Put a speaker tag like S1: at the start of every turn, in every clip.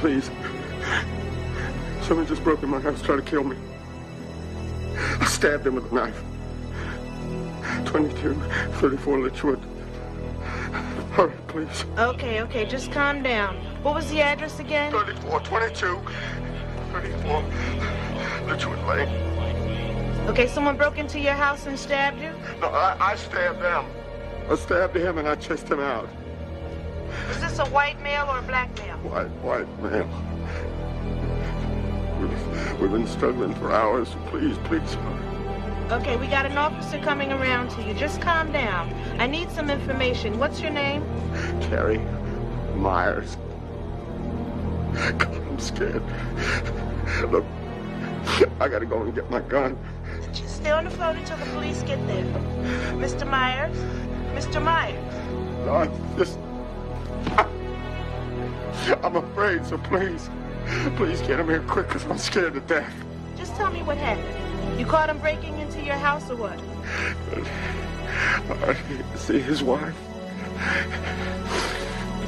S1: Please. Someone just broke in my house, tried to kill me. I stabbed him with a knife. 2234 Litchwood. Hurry, please.
S2: Okay, just calm down. What was the address again?
S1: 34 Litchwood Lane.
S2: Okay, someone broke into your house and stabbed you?
S1: No, I stabbed them. I stabbed him and I chased him out.
S2: Is this a white male or a black male?
S1: White male. We've been struggling for hours. Please.
S2: Okay, we got an officer coming around to you. Just calm down. I need some information. What's your name?
S1: Terry Myers. God, I'm scared. Look, I gotta go and get my gun.
S2: Just stay on the phone until the police get there. Mr. Myers? Mr. Myers?
S1: No, I'm afraid, so please get him here quick, because I'm scared to death.
S2: Just tell me what happened. You caught him breaking into your house or what?
S1: See, his wife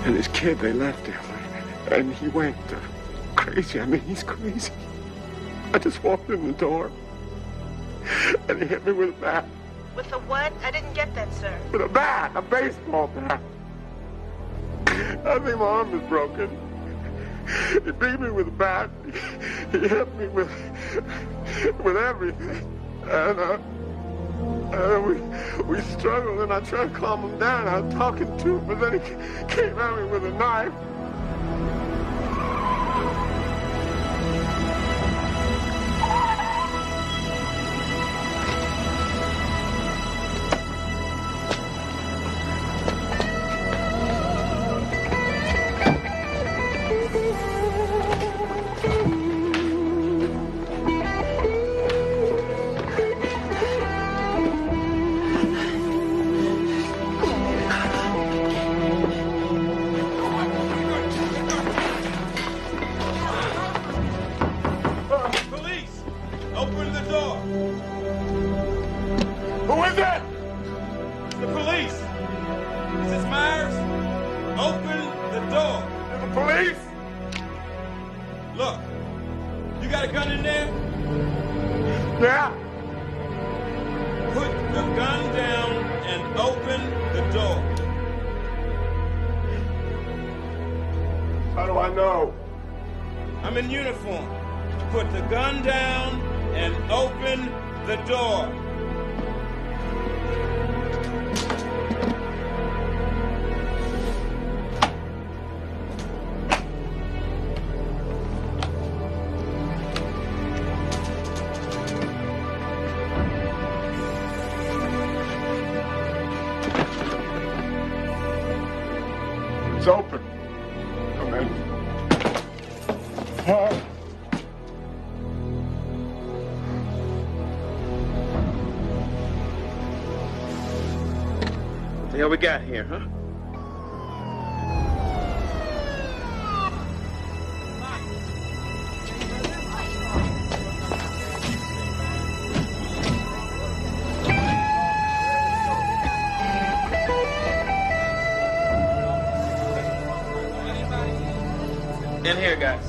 S1: and his kid, they left him. And he went crazy. I mean, he's crazy. I just walked in the door, and he hit me with a bat.
S2: With a what? I didn't get that, sir.
S1: With a bat, a baseball bat. I think my arm is broken. He beat me with a bat. He hit me with everything. And we struggled, and I tried to calm him down. I was talking to him, but then he came at me with a knife. It's open. Come in.
S3: The hell we got here, huh? In here, guys.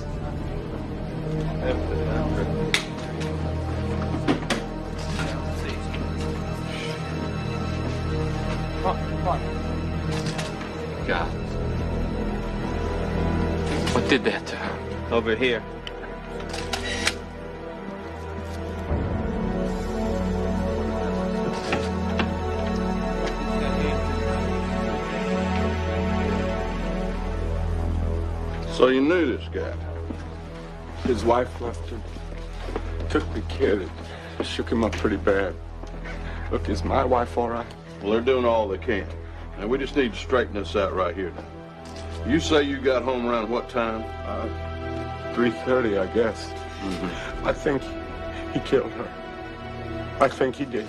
S1: God. What did that to her?
S3: Over here.
S4: So you knew this guy?
S1: His wife left him. Took the kid. It shook him up pretty bad. Look, is my wife all right?
S4: Well, they're doing all they can. And we just need to straighten this out right here now. You say you got home around what time?
S1: 3:30, I guess.
S4: Mm-hmm.
S1: I think he killed her. I think he did.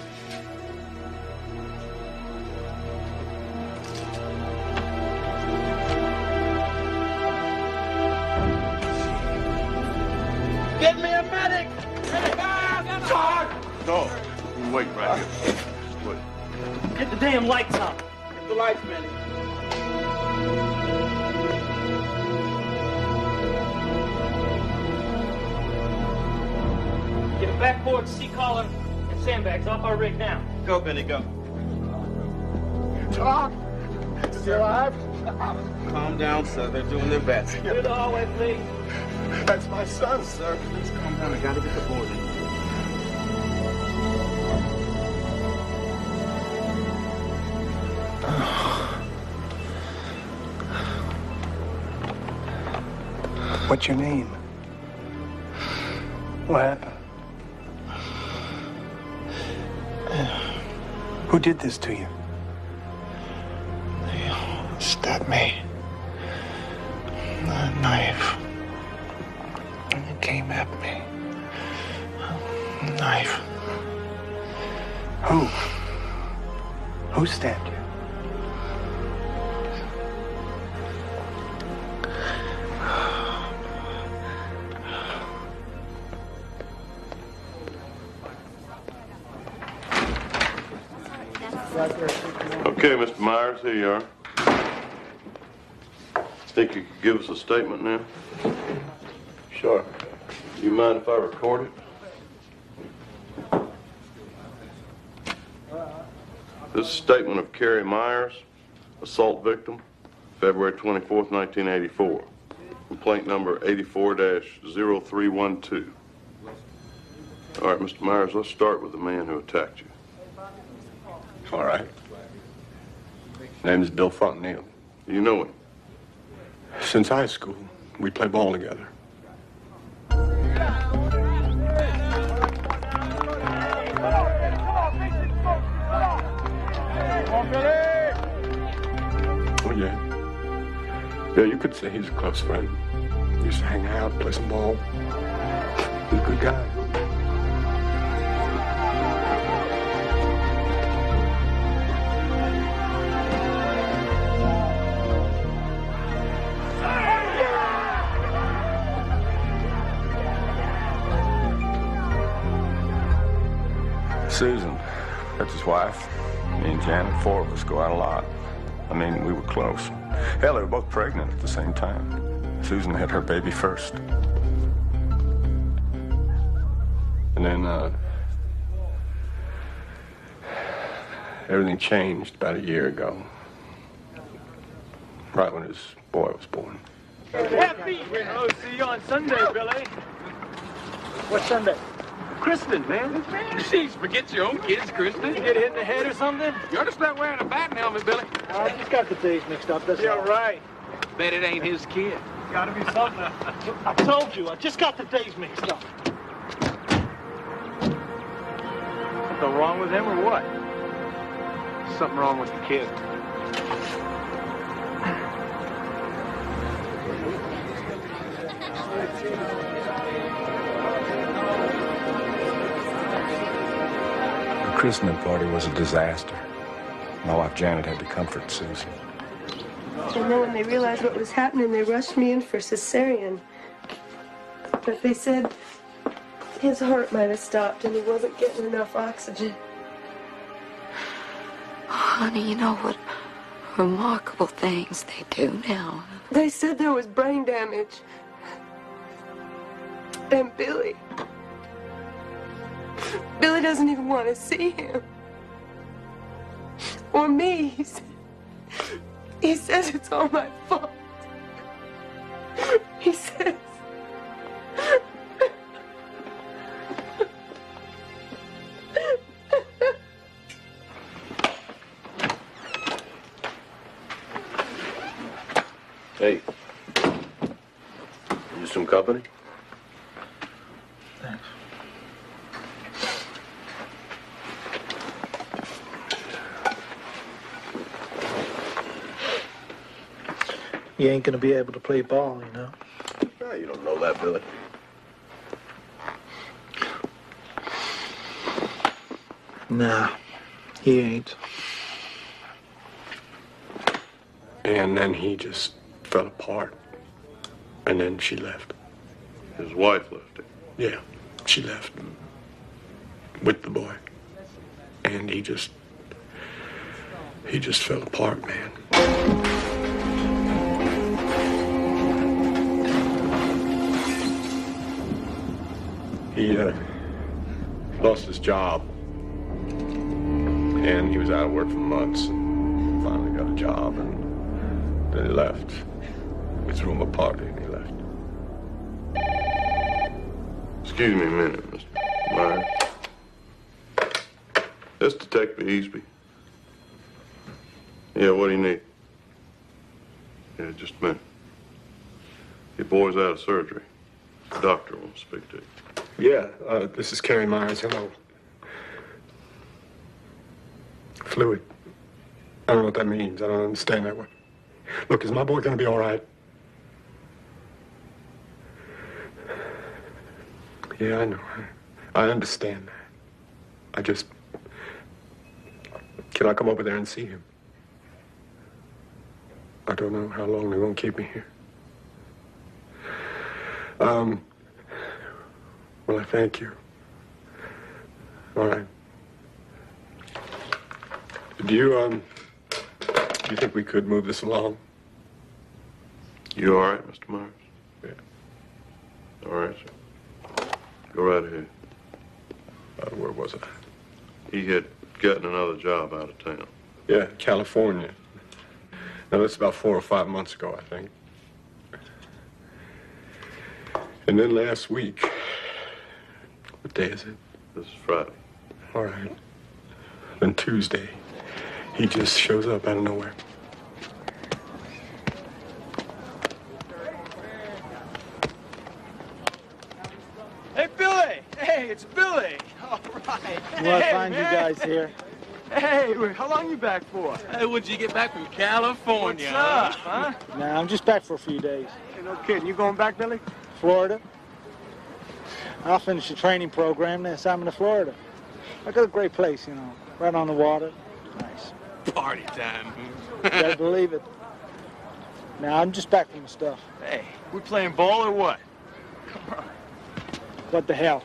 S3: Get me a medic!
S1: Todd!
S4: No, we'll wait right here. Just wait.
S3: Get the damn lights on. Get the lights, medic.
S5: Get a backboard, sea collar, and sandbags off our rig now.
S3: Go, Benny, go.
S1: Todd! Is he alive?
S3: Calm down, sir. They're doing their best.
S5: Clear the hallway, please.
S1: That's my son, sir.
S3: Please calm down. I gotta get the board in.
S6: What's your name? What happened? Who did this to you?
S7: They stabbed me. A knife. And it came at me. A knife.
S6: Who? Who stabbed you?
S4: Okay, Mr. Myers, here you are. Think you could give us a statement now?
S1: Sure.
S4: You mind if I record it? This is a statement of Carrie Myers, assault victim, February 24th, 1984. Complaint number 84-0312. All right, Mr. Myers, let's start with the man who attacked you.
S1: All right. Name is Bill Fontenelle.
S4: You know him?
S1: Since high school, we play ball together. Oh, yeah. Yeah, you could say he's a close friend. Used to hang out, play some ball. He's a good guy.
S8: Susan, that's his wife. Me and Janet, four of us go out a lot. I mean, we were close. Hell, they were both pregnant at the same time. Susan had her baby first.
S1: And then, everything changed about a year ago. Right when his boy was born.
S5: Happy! Oh, see you on Sunday, Billy. What Sunday?
S9: Kristen, man. Jeez, forget your own kids, Kristen.
S5: You get hit in the head or something?
S9: You ought to start wearing a bat helmet, Billy.
S5: I just got the days mixed up, that's all.
S9: Right. Bet it ain't his kid.
S5: Gotta be something. I told you, I just got the days mixed up.
S9: Something wrong with him or what? Something wrong with the kid.
S8: The christening party was a disaster. My wife Janet had to comfort Susie.
S10: And then when they realized what was happening, they rushed me in for cesarean. But they said his heart might have stopped and he wasn't getting enough oxygen.
S11: Oh, honey, you know what remarkable things they do now.
S10: They said there was brain damage. And Billy doesn't even want to see him. Or me. He says it's all my fault. He says...
S4: Hey, you some company?
S7: Thanks. You ain't gonna be able to play ball, you know?
S4: No, you don't know that, Billy.
S7: Nah, he ain't.
S1: And then he just fell apart. And then she left.
S4: His wife left him.
S1: Yeah, she left. With the boy. And he just fell apart, man. He lost his job. And he was out of work for months. And finally got a job, and then he left. We threw him a party, and he left.
S4: Excuse me a minute, Mr. Myers. This Detective Easby. Yeah, what do you need? Yeah, just a minute. Your boy's out of surgery. The doctor wants to speak to you.
S1: Yeah, this is Carrie Myers. Hello. Fluid. I don't know what that means. I don't understand that one. Look, is my boy gonna be all right? Yeah, I know. I understand that. I just... Can I come over there and see him? I don't know how long they're gonna keep me here. Well, I thank you. All right. Do you think we could move this along?
S4: You all right, Mr. Myers?
S1: Yeah.
S4: All right, sir. Go right ahead.
S1: Where was I?
S4: He had gotten another job out of town.
S1: Yeah, California. Now, that's about 4 or 5 months ago, I think. And then last week... What day is it?
S4: This is Friday.
S1: All right. Then Tuesday, he just shows up out of nowhere.
S5: Hey, Billy! Hey, it's Billy! All right.
S3: Well, I find you guys here.
S5: Hey, how long you back for?
S3: Hey, when'd you get back from California?
S5: What's up, huh?
S3: Nah, I'm just back for a few days.
S9: Hey, no kidding. You going back, Billy?
S3: Florida. I'll finish the training program, then I'm in Florida. I got a great place, you know, right on the water. Nice.
S5: Party time.
S3: You gotta believe it. Now, I'm just back from the stuff.
S5: Hey, we playing ball or what? Come on.
S3: What the hell?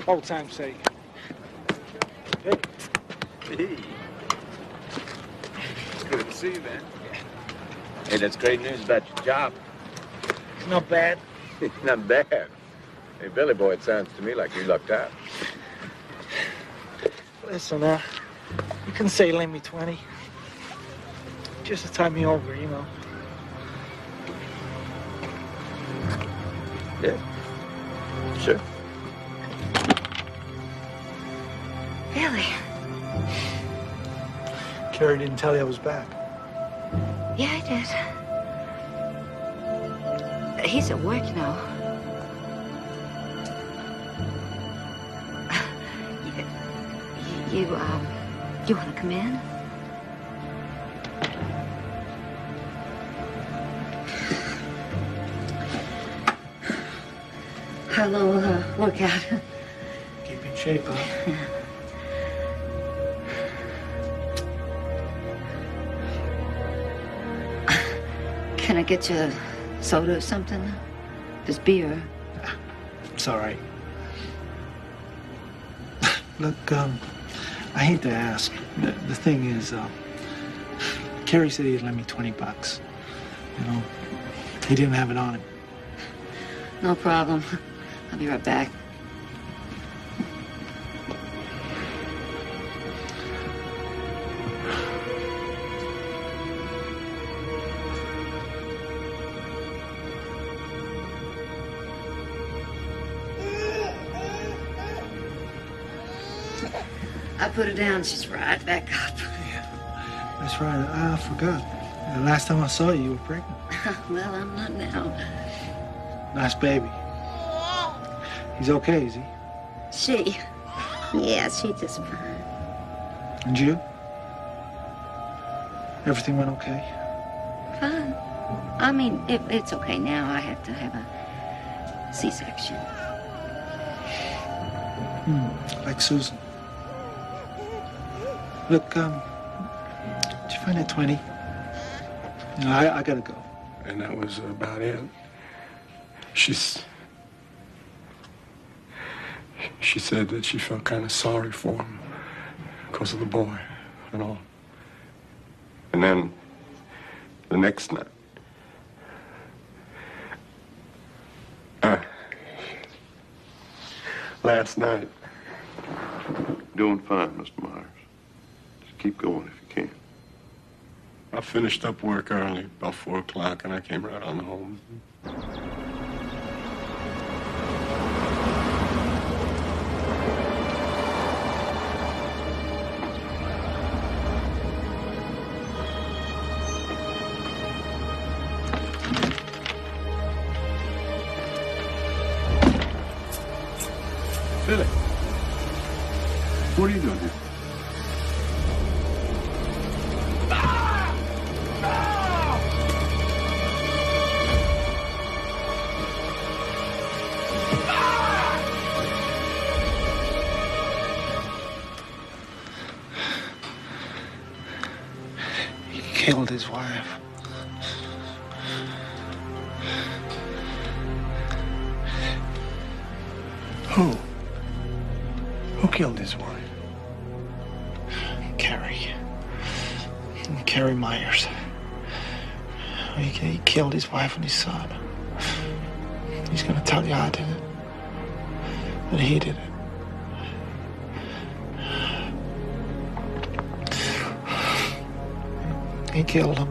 S3: Old time's sake. Hey.
S12: Hey. It's good to see you, man. Hey, that's great news about your job.
S3: It's not bad.
S12: Not bad. Hey, Billy boy, it sounds to me like you lucked out.
S3: Listen, you can say lend me 20. Just to tie me over, you know.
S12: Yeah. Sure.
S11: Billy.
S7: Carrie didn't tell you I was back.
S11: Yeah, I did. He's at work, you know. You want to come in? Hello, workout.
S7: Keep in shape, huh?
S11: Can I get you a soda or something? Just beer.
S7: It's all right. Look, I hate to ask. The thing is, Kerry said he'd lend me $20. You know, he didn't have it on him.
S11: No problem. I'll be right back. I put her down. She's right back up.
S7: Yeah, that's right. I forgot. The last time I saw you, you were pregnant.
S11: Well, I'm not now.
S7: Nice baby. He's okay, is he?
S11: She? Yeah, she just fine.
S7: And you? Everything went okay?
S11: Fine. I mean, it's okay now. I have to have a C-section.
S7: Like Susan. Look, did you find that 20? You know, I gotta go.
S1: And that was about it. She said that she felt kind of sorry for him because of the boy and all. And then the next night, last night.
S4: Doing fine, Mr. Myers. Just keep going if you can.
S1: I finished up work early, about 4 o'clock, and I came right on home. Billy, what are you doing here?
S7: He killed his wife.
S6: Who? Who killed his wife?
S7: Kerry Myers. He killed his wife and his son. He's gonna tell you I did it. That he did it. He killed him.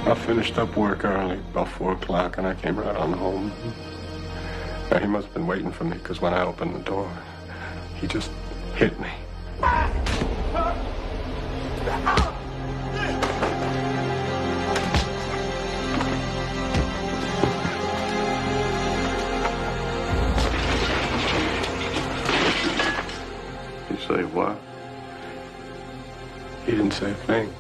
S1: I finished up work early, about 4 o'clock, and I came right on home. Now, he must have been waiting for me, because when I opened the door, he just hit me.
S4: You say what?
S1: He didn't say a thing.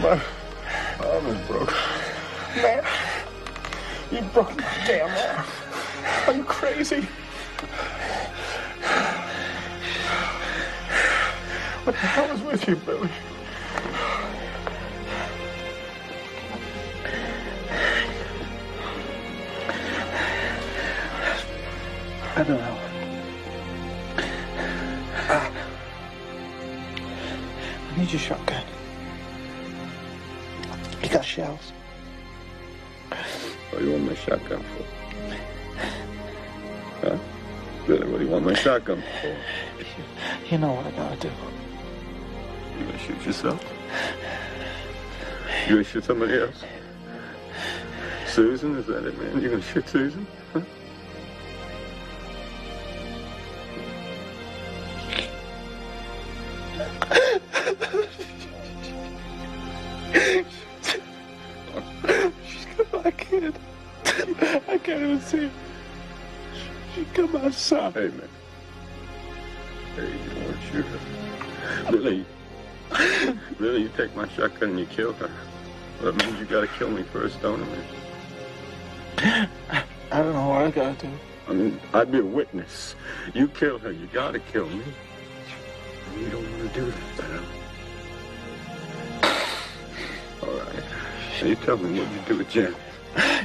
S1: My arm is broken.
S6: Man, you broke my damn arm. Are you crazy?
S1: What the hell is with you, Billy?
S7: I don't know. I need your shotgun. You got shells?
S4: What do you want my shotgun for? Huh? Billy, what do you want my shotgun for?
S7: You know what I gotta do.
S8: You gonna shoot yourself? You gonna shoot somebody else? Susan, is that it, man? You gonna shoot Susan? Huh?
S7: She's got my kid. I can't even see her. She got my son.
S8: Hey, man. Hey, you don't want to shoot her. Billy. Billy, you take my shotgun and you kill her. Well, that means you gotta kill me first, don't it, man?
S7: I don't know what I gotta do.
S8: I mean, I'd be a witness. You kill her, you gotta kill me. You don't want to do that, pal. All right. So you tell me what you do with Janet.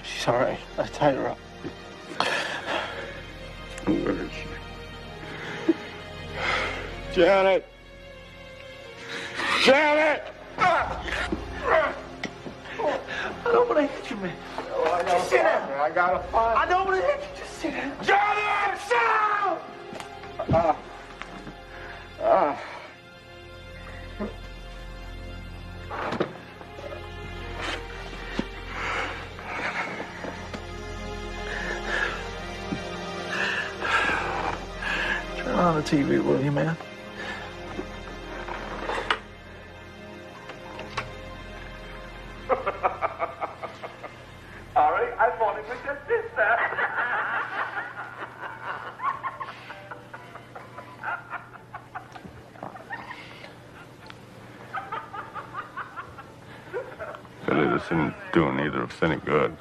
S7: She's all right. I tied her up.
S8: Where is she?
S1: Janet! Janet!
S7: I don't want to hit you, man. Just sit down.
S1: I gotta find.
S7: I don't want to hit you. Just sit down.
S1: Janet! Sit down!
S7: Turn on the TV, will you, man?
S5: Sorry, I thought it was your sister.
S8: Billy, this isn't doing either of us any good.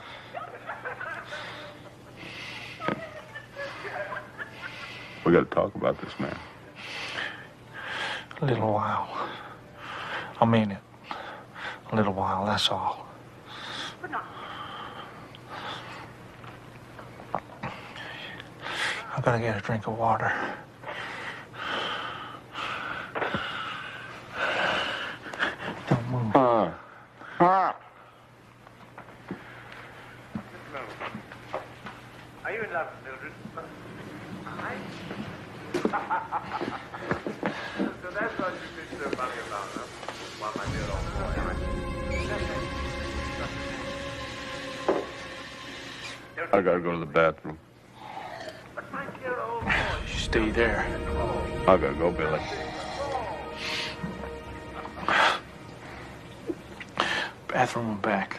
S8: We gotta talk about this, man.
S7: A little while. I mean it. A little while, that's all. I gotta get a drink of water. Don't move.
S5: Are you in love, Mildred? So that's what you've been so funny about, huh? Well, my dear old boy,
S8: I gotta go to the bathroom.
S5: my dear old boy.
S7: Stay there.
S8: I gotta go, Billy.
S7: Bathroom and back.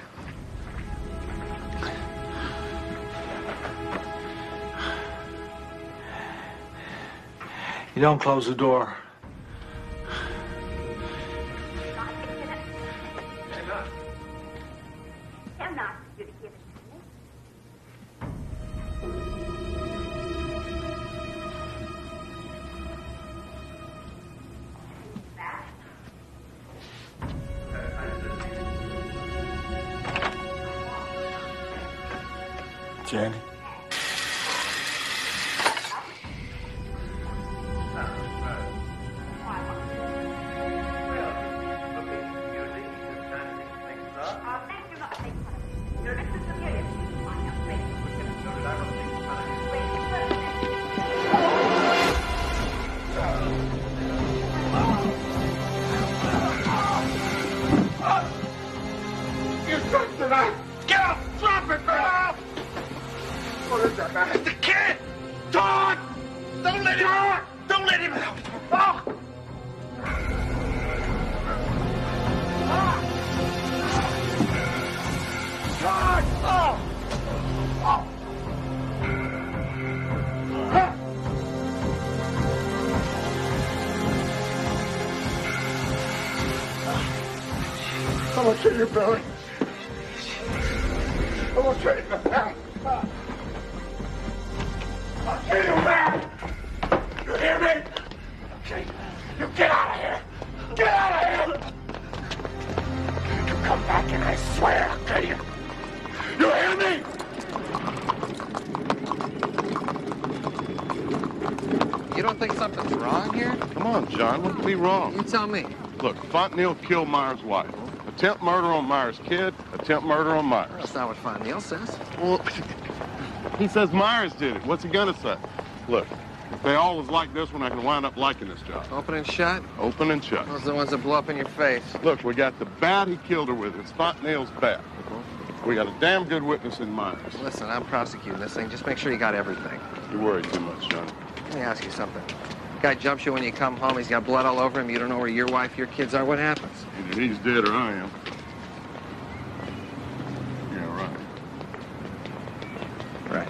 S7: You don't close the door.
S8: Jenny.
S1: You took the knife! Get up! Drop it, girl! What is that, man? It's the kid! Todd! Don't let him out! Don't let him out! Oh! Todd! Oh! Oh! I'm gonna kill you, Billy. I'm gonna kill you, man. I'll kill you, man. You hear me? Okay. You get out of here. Get out of here. You come back and I swear I'll kill you. You hear me?
S12: You don't think something's wrong here?
S4: Come on, John, what could be wrong?
S12: You tell me.
S4: Look, Fontenelle killed Myers' wife. Attempt murder on Myers' kid, attempt murder on Myers.
S12: That's not what Fontenelle says.
S4: Well, he says Myers did it. What's he gonna say? Look, If they all was like this one, I can wind up liking this job.
S12: Open and shut?
S4: Open and shut.
S12: Those are the ones that blow up in your face.
S4: Look, we got the bat he killed her with. It's Spot Nail's bat. We got a damn good witness in Myers.
S12: Listen, I'm prosecuting this thing. Just make sure you got everything.
S4: You worry too much, Johnny.
S12: Let me ask you something. Guy jumps you when you come home. He's got blood all over him. You don't know where your wife, your kids are. What happens?
S4: Either he's dead or I am. Yeah, right.
S12: Right.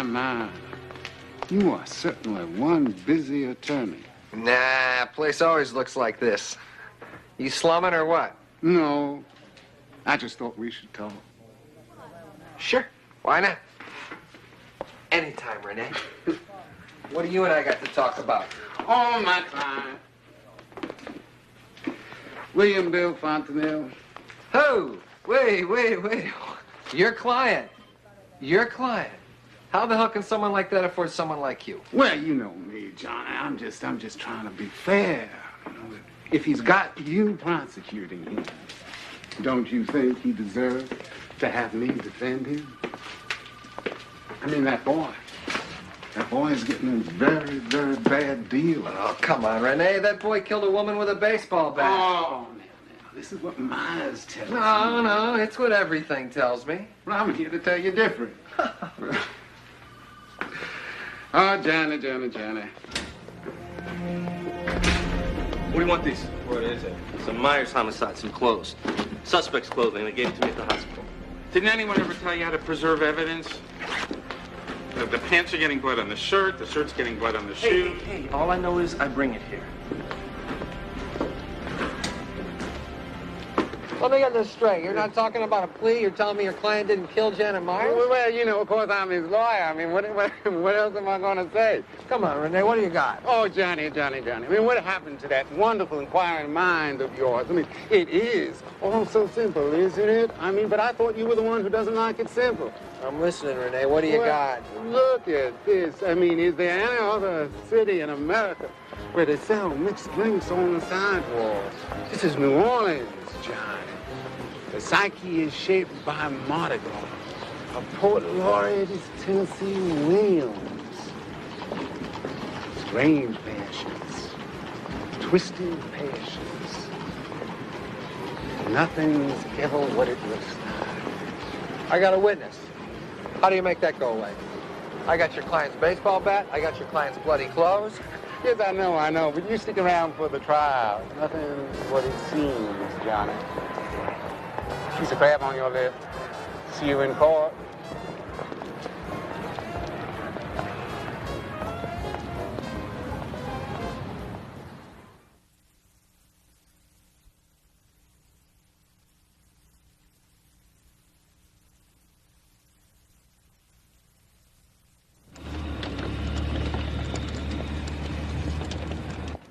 S13: My. You are certainly one busy attorney.
S12: Nah, place always looks like this. You slumming or what?
S13: No. I just thought we should talk.
S12: Sure. Why not? Anytime, Renee. What do you and I got to talk about?
S13: Oh, my client. William Bill Fontenelle.
S12: Who? Wait. Your client. Your client. How the hell can someone like that afford someone like you?
S13: Well, you know me, Johnny. I'm just trying to be fair. You know, if he's got you prosecuting him, don't you think he deserves to have me defend him? I mean, that boy is getting a very, very bad deal.
S12: Oh, come on, Renee. That boy killed a woman with a baseball bat.
S13: Oh, now, this is what Myers tells me.
S12: No, it's what everything tells me.
S13: Well, I'm here to tell you different. Oh, Johnny.
S14: What do you want these? What is it? Some Myers homicide, some clothes. Suspect's clothing. They gave it to me at the hospital.
S15: Didn't anyone ever tell you how to preserve evidence? The pants are getting blood on the shirt, the shirt's getting blood on the shoe.
S14: Hey, all I know is I bring it here.
S12: Let me get this straight. You're not talking about a plea. You're telling me your client didn't kill Janet Myers?
S13: Well, you know, of course, I'm his lawyer. I mean, what else am I going to say?
S12: Come on, Renee, what do you got?
S13: Oh, Johnny. I mean, what happened to that wonderful inquiring mind of yours? I mean, it is all so simple, isn't it? I mean, but I thought you were the one who doesn't like it simple.
S12: I'm listening, Renee. What do you got?
S13: Look at this. I mean, is there any other city in America where they sell mixed drinks on the sidewalks? This is New Orleans, Johnny. The psyche is shaped by Mardi Gras. A poet laureate is Tennessee Williams. Strange passions, twisted passions. Nothing's ever what it looks like.
S12: I got a witness. How do you make that go away? I got your client's baseball bat. I got your client's bloody clothes.
S13: Yes, I know, but you stick around for the trial. Nothing's what it seems, Johnny. Piece of crab on your lip. See you in court.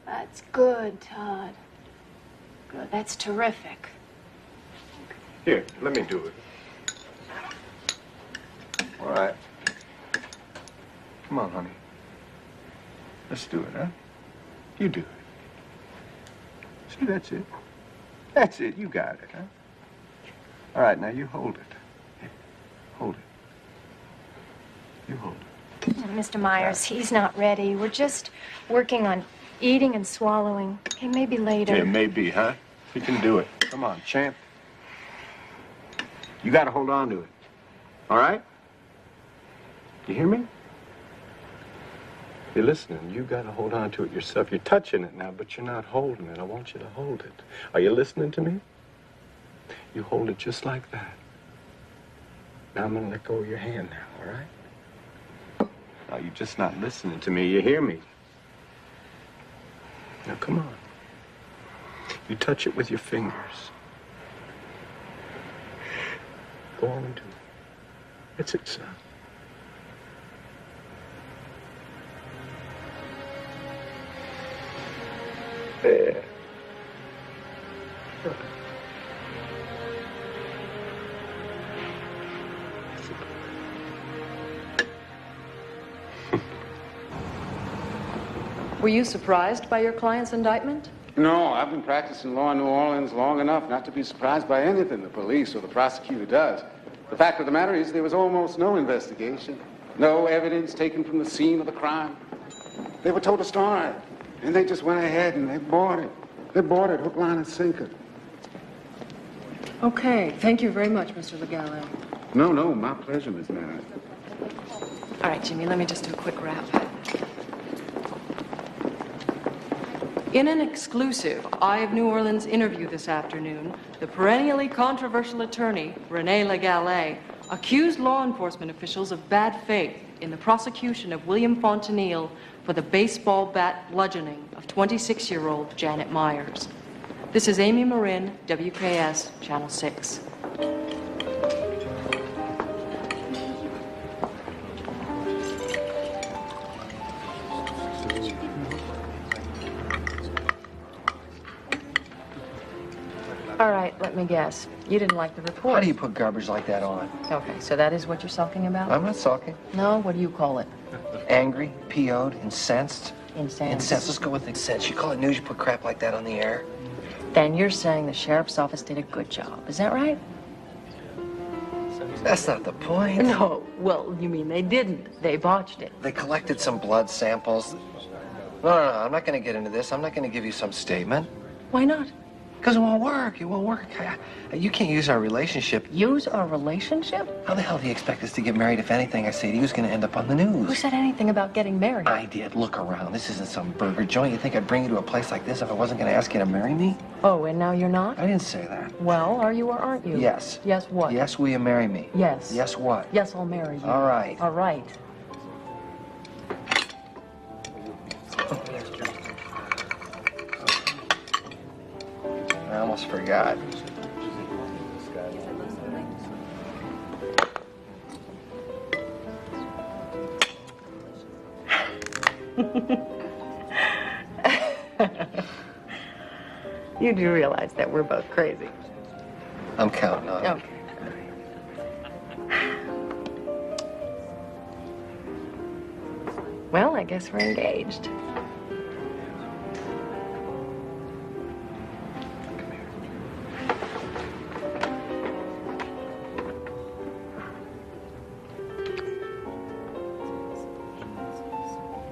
S16: That's good, Todd. Good. That's terrific.
S12: Here, let me do it. All right. Come on, honey. Let's do it, huh?
S13: You do it. See, that's it. That's it. You got it, huh? All right, now you hold it. Hold it. You hold it.
S17: Mr. Myers, he's not ready. We're just working on eating and swallowing. Okay, maybe later.
S13: Yeah, maybe, huh? You can do it. Come on, champ. You got to hold on to it. All right? You hear me? You're listening. You got to hold on to it yourself. You're touching it now, but you're not holding it. I want you to hold it. Are you listening to me? You hold it just like that. Now I'm going to let go of your hand now, all right? Now you're just not listening to me. You hear me? Now come on. You touch it with your fingers. Go on and do it. That's it, son. There.
S18: Were you surprised by your client's indictment?
S13: No, I've been practicing law in New Orleans long enough not to be surprised by anything the police or the prosecutor does. The fact of the matter is there was almost no investigation, no evidence taken from the scene of the crime. They were told to star it, and they just went ahead and they bought it. They bought it hook, line, and sinker.
S18: Okay, thank you very much, Mr. Legale.
S13: No, my pleasure, Miss Mary.
S18: All right, Jimmy, let me just do a quick wrap. In an exclusive Eye of New Orleans interview this afternoon, the perennially controversial attorney, Renee Legale, accused law enforcement officials of bad faith in the prosecution of William Fontenille for the baseball bat bludgeoning of 26-year-old Janet Myers. This is Amy Marin, WKS, Channel 6. All right, let me guess. You didn't like the report.
S12: How do you put garbage like that on?
S18: Okay, so that is what you're sulking about?
S12: I'm not sulking.
S18: No, what do you call it?
S12: Angry, PO'd, incensed.
S18: Incensed.
S12: Incensed. Let's go with incensed. You call it news, you put crap like that on the air.
S18: Then you're saying the sheriff's office did a good job. Is that right?
S12: That's not the point.
S18: No. Well, you mean they didn't. They botched it.
S12: They collected some blood samples. No, I'm not going to get into this. I'm not going to give you some statement.
S18: Why not?
S12: Because it won't work. It won't work. You can't use our relationship.
S18: Use our relationship?
S12: How the hell do you expect us to get married if anything I say to you is going to end up on the news?
S18: Who said anything about getting married?
S12: I did. Look around. This isn't some burger joint. You think I'd bring you to a place like this if I wasn't going to ask you to marry me?
S18: Oh, and now you're not?
S12: I didn't say that.
S18: Well, are you or aren't you?
S12: Yes.
S18: Yes, what?
S12: Yes, will you marry me?
S18: Yes.
S12: Yes, what?
S18: Yes, I'll marry you.
S12: All right.
S18: All right.
S12: I almost forgot.
S18: You do realize that we're both crazy.
S12: I'm counting on it.
S18: Okay. Well, I guess we're engaged.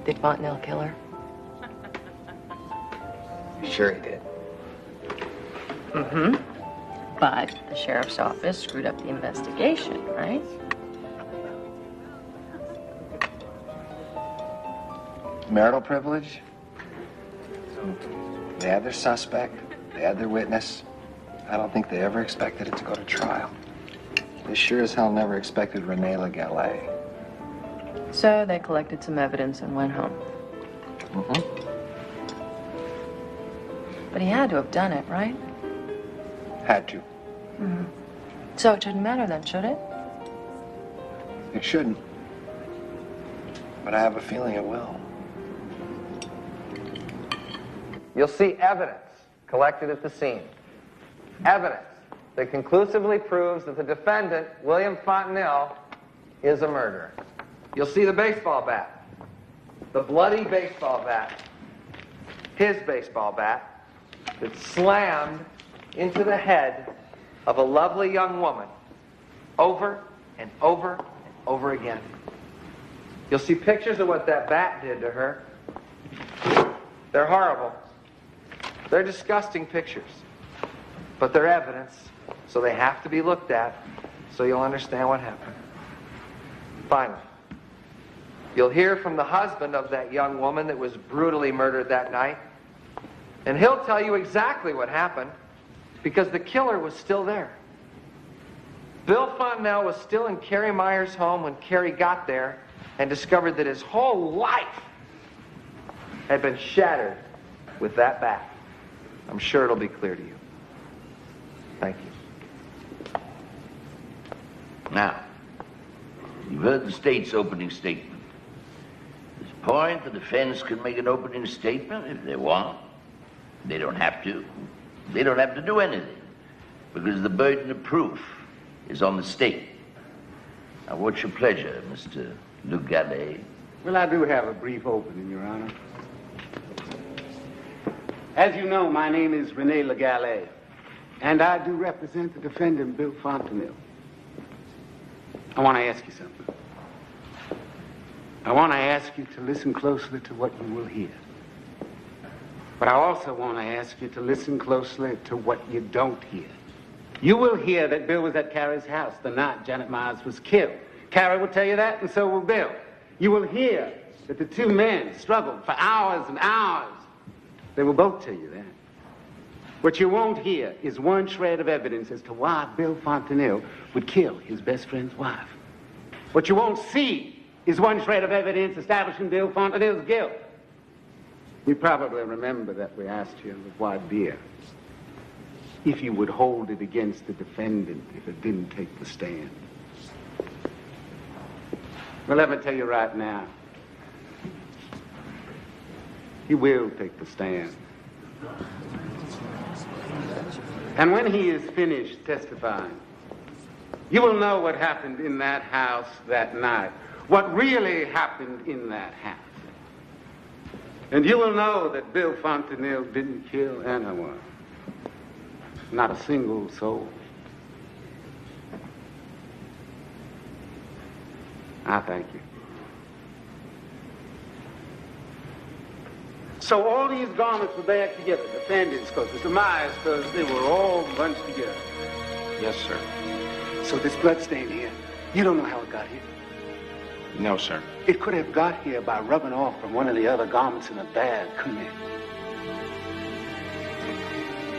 S18: Did Fontenelle kill her?
S12: Sure he did.
S18: Mm-hmm. But the sheriff's office screwed up the investigation, right?
S12: Marital privilege. They had their suspect. They had their witness. I don't think they ever expected it to go to trial. They sure as hell never expected Renee Legale.
S18: So they collected some evidence and went home.
S12: Mm-hmm.
S18: But he had to have done it, right?
S12: Had to.
S18: Mm-hmm. So it shouldn't matter then, should it?
S12: It shouldn't. But I have a feeling it will.
S19: You'll see evidence collected at the scene. Evidence that conclusively proves that the defendant, William Fontenelle, is a murderer. You'll see the baseball bat. The bloody baseball bat. his baseball bat that slammed into the head of a lovely young woman over and over and over again. You'll see pictures of what that bat did to her. They're horrible. They're disgusting pictures. But they're evidence, so they have to be looked at so you'll understand what happened. Finally, you'll hear from the husband of that young woman that was brutally murdered that night. And he'll tell you exactly what happened because the killer was still there. Bill Fontenelle was still in Carrie Myers' home when Carrie got there and discovered that his whole life had been shattered with that bat. I'm sure it'll be clear to you. Thank you.
S20: Now, you've heard the state's opening statement. At this point, the defense can make an opening statement if they want. They don't have to. They don't have to do anything because the burden of proof is on the state. Now, what's your pleasure, Mr. Le Gallet?
S13: Well, I do have a brief opening, Your Honor. As you know, my name is Rene Le Gallet, and I do represent the defendant, Bill Fontenelle. I want to ask you something. I want to ask you to listen closely to what you will hear. But I also want to ask you to listen closely to what you don't hear. You will hear that Bill was at Carrie's house the night Janet Myers was killed. Carrie will tell you that, and so will Bill. You will hear that the two men struggled for hours and hours. They will both tell you that. What you won't hear is one shred of evidence as to why Bill Fontenelle would kill his best friend's wife. What you won't see is one shred of evidence establishing Bill Fontenelle's guilt. You probably remember that we asked you with voir dire if you would hold it against the defendant if it didn't take the stand. Well, let me tell you right now, he will take the stand. And when he is finished testifying, you will know what happened in that house that night, what really happened in that house. And you will know that Bill Fontenelle didn't kill anyone. Not a single soul. I thank you. So all these garments were bagged together, defendants, because Mr. Myers, because they were all bunched together.
S9: Yes, sir.
S13: So this blood stain here, you don't know how it got here?
S9: No, sir.
S13: It could have got here by rubbing off from one of the other garments in a bag, couldn't it?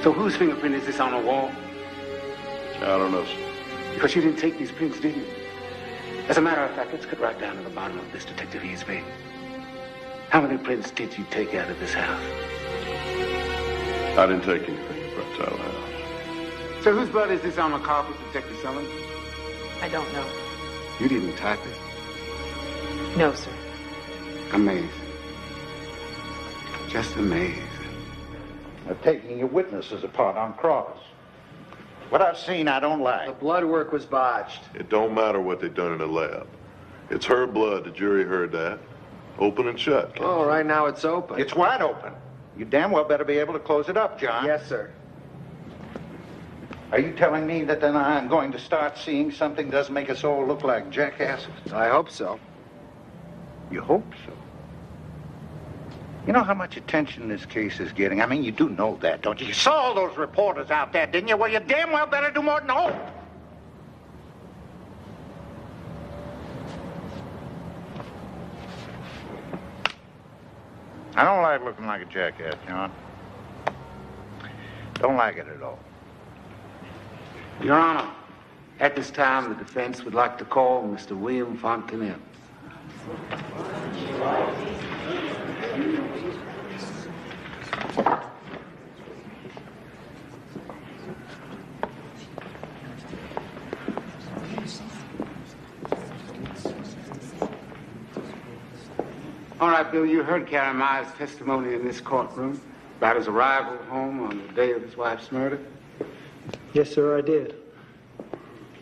S13: So whose fingerprint is this on the wall?
S4: I don't know, sir.
S13: Because you didn't take these prints, did you? As a matter of fact, let's get right down to the bottom of this, Detective Easby. How many prints did you take out of this house?
S4: I didn't take any fingerprints out of the house.
S13: So whose blood is this on the carpet, Detective Sullivan?
S18: I don't know.
S13: You didn't type it?
S18: No, sir.
S13: Amazing. Just amazing.
S1: They're taking your witnesses apart on cross. What I've seen, I don't like.
S19: The blood work was botched.
S4: It don't matter what they done in the lab. It's her blood. The jury heard that. Open and shut.
S19: Oh, right now it's open.
S1: It's wide open. You damn well better be able to close it up, John.
S19: Yes, sir.
S1: Are you telling me that then I'm going to start seeing something that doesn't make us all look like jackasses?
S19: I hope so.
S1: You hope so? You know how much attention this case is getting? I mean, you do know that, don't you? You saw all those reporters out there, didn't you? Well, you damn well better do more than hope. I don't like looking like a jackass, John. Don't like it at all.
S13: Your Honor, at this time, the defense would like to call Mr. William Fontenelle. All right, Bill, you heard Carrie Myers' testimony in this courtroom about his arrival home on the day of his wife's murder.
S7: Yes, sir, I did.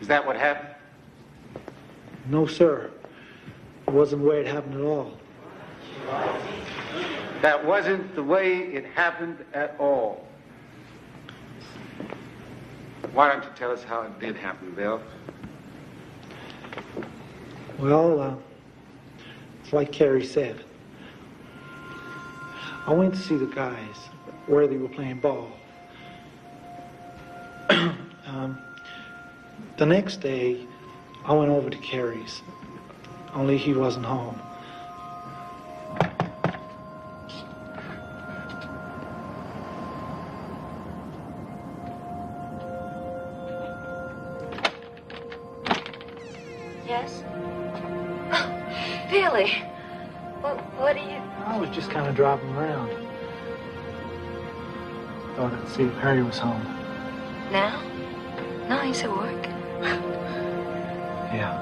S13: Is that what happened?
S7: No, sir. It wasn't the way it happened at all.
S13: That wasn't the way it happened at all. Why don't you tell us how it did happen, Bill?
S7: Well, it's like Carrie said. I went to see the guys where they were playing ball. The next day, I went over to Carrie's, only he wasn't home.
S11: Yes? Billy, what are you...
S7: I was just kind of driving around. Thought I'd see if Harry was home.
S11: Now? No, he's at work.
S7: Yeah.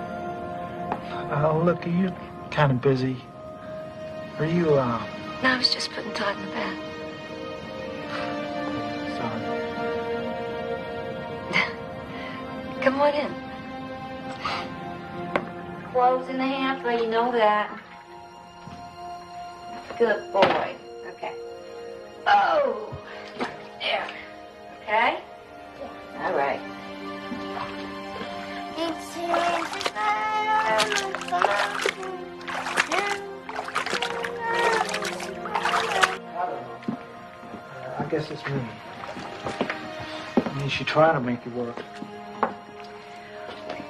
S7: Look, are you kind of busy? Are you,
S11: No, I was just putting Todd in the bed.
S7: Sorry.
S11: Come on in.
S16: Clothes in the hamper, you know that. Good boy. Okay. Oh! There. Okay? Yeah. All right.
S7: I guess it's me. I mean, she tried to make it work.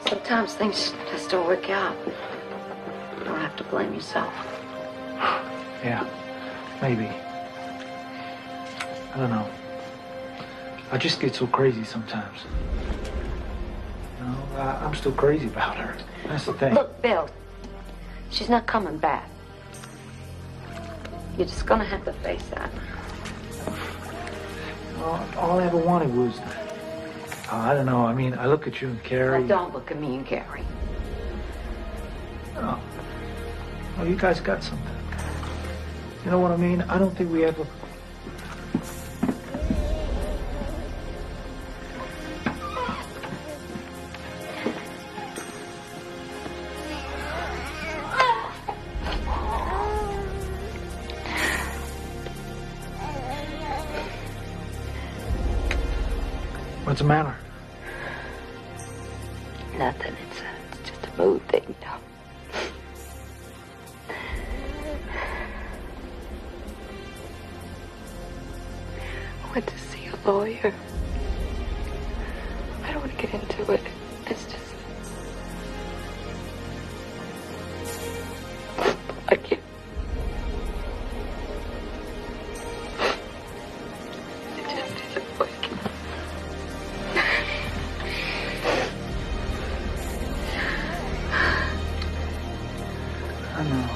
S11: Sometimes things just don't work out. You don't have to blame yourself.
S7: Yeah, maybe. I don't know. I just get so crazy sometimes. You know, I'm still crazy about her. That's the thing.
S11: Look, Bill, she's not coming back. You're just gonna have to face that.
S7: All I ever wanted was, I don't know, I mean, I look at you and Carrie.
S11: Now, don't look at me and Carrie.
S7: Oh, well, you guys got something. You know what I mean? I don't think we ever... What's the matter?
S11: Nothing. It's just a mood thing, you know. I went to see a lawyer. I don't want to get into it. It's just... I can't... It just isn't working.
S7: I know.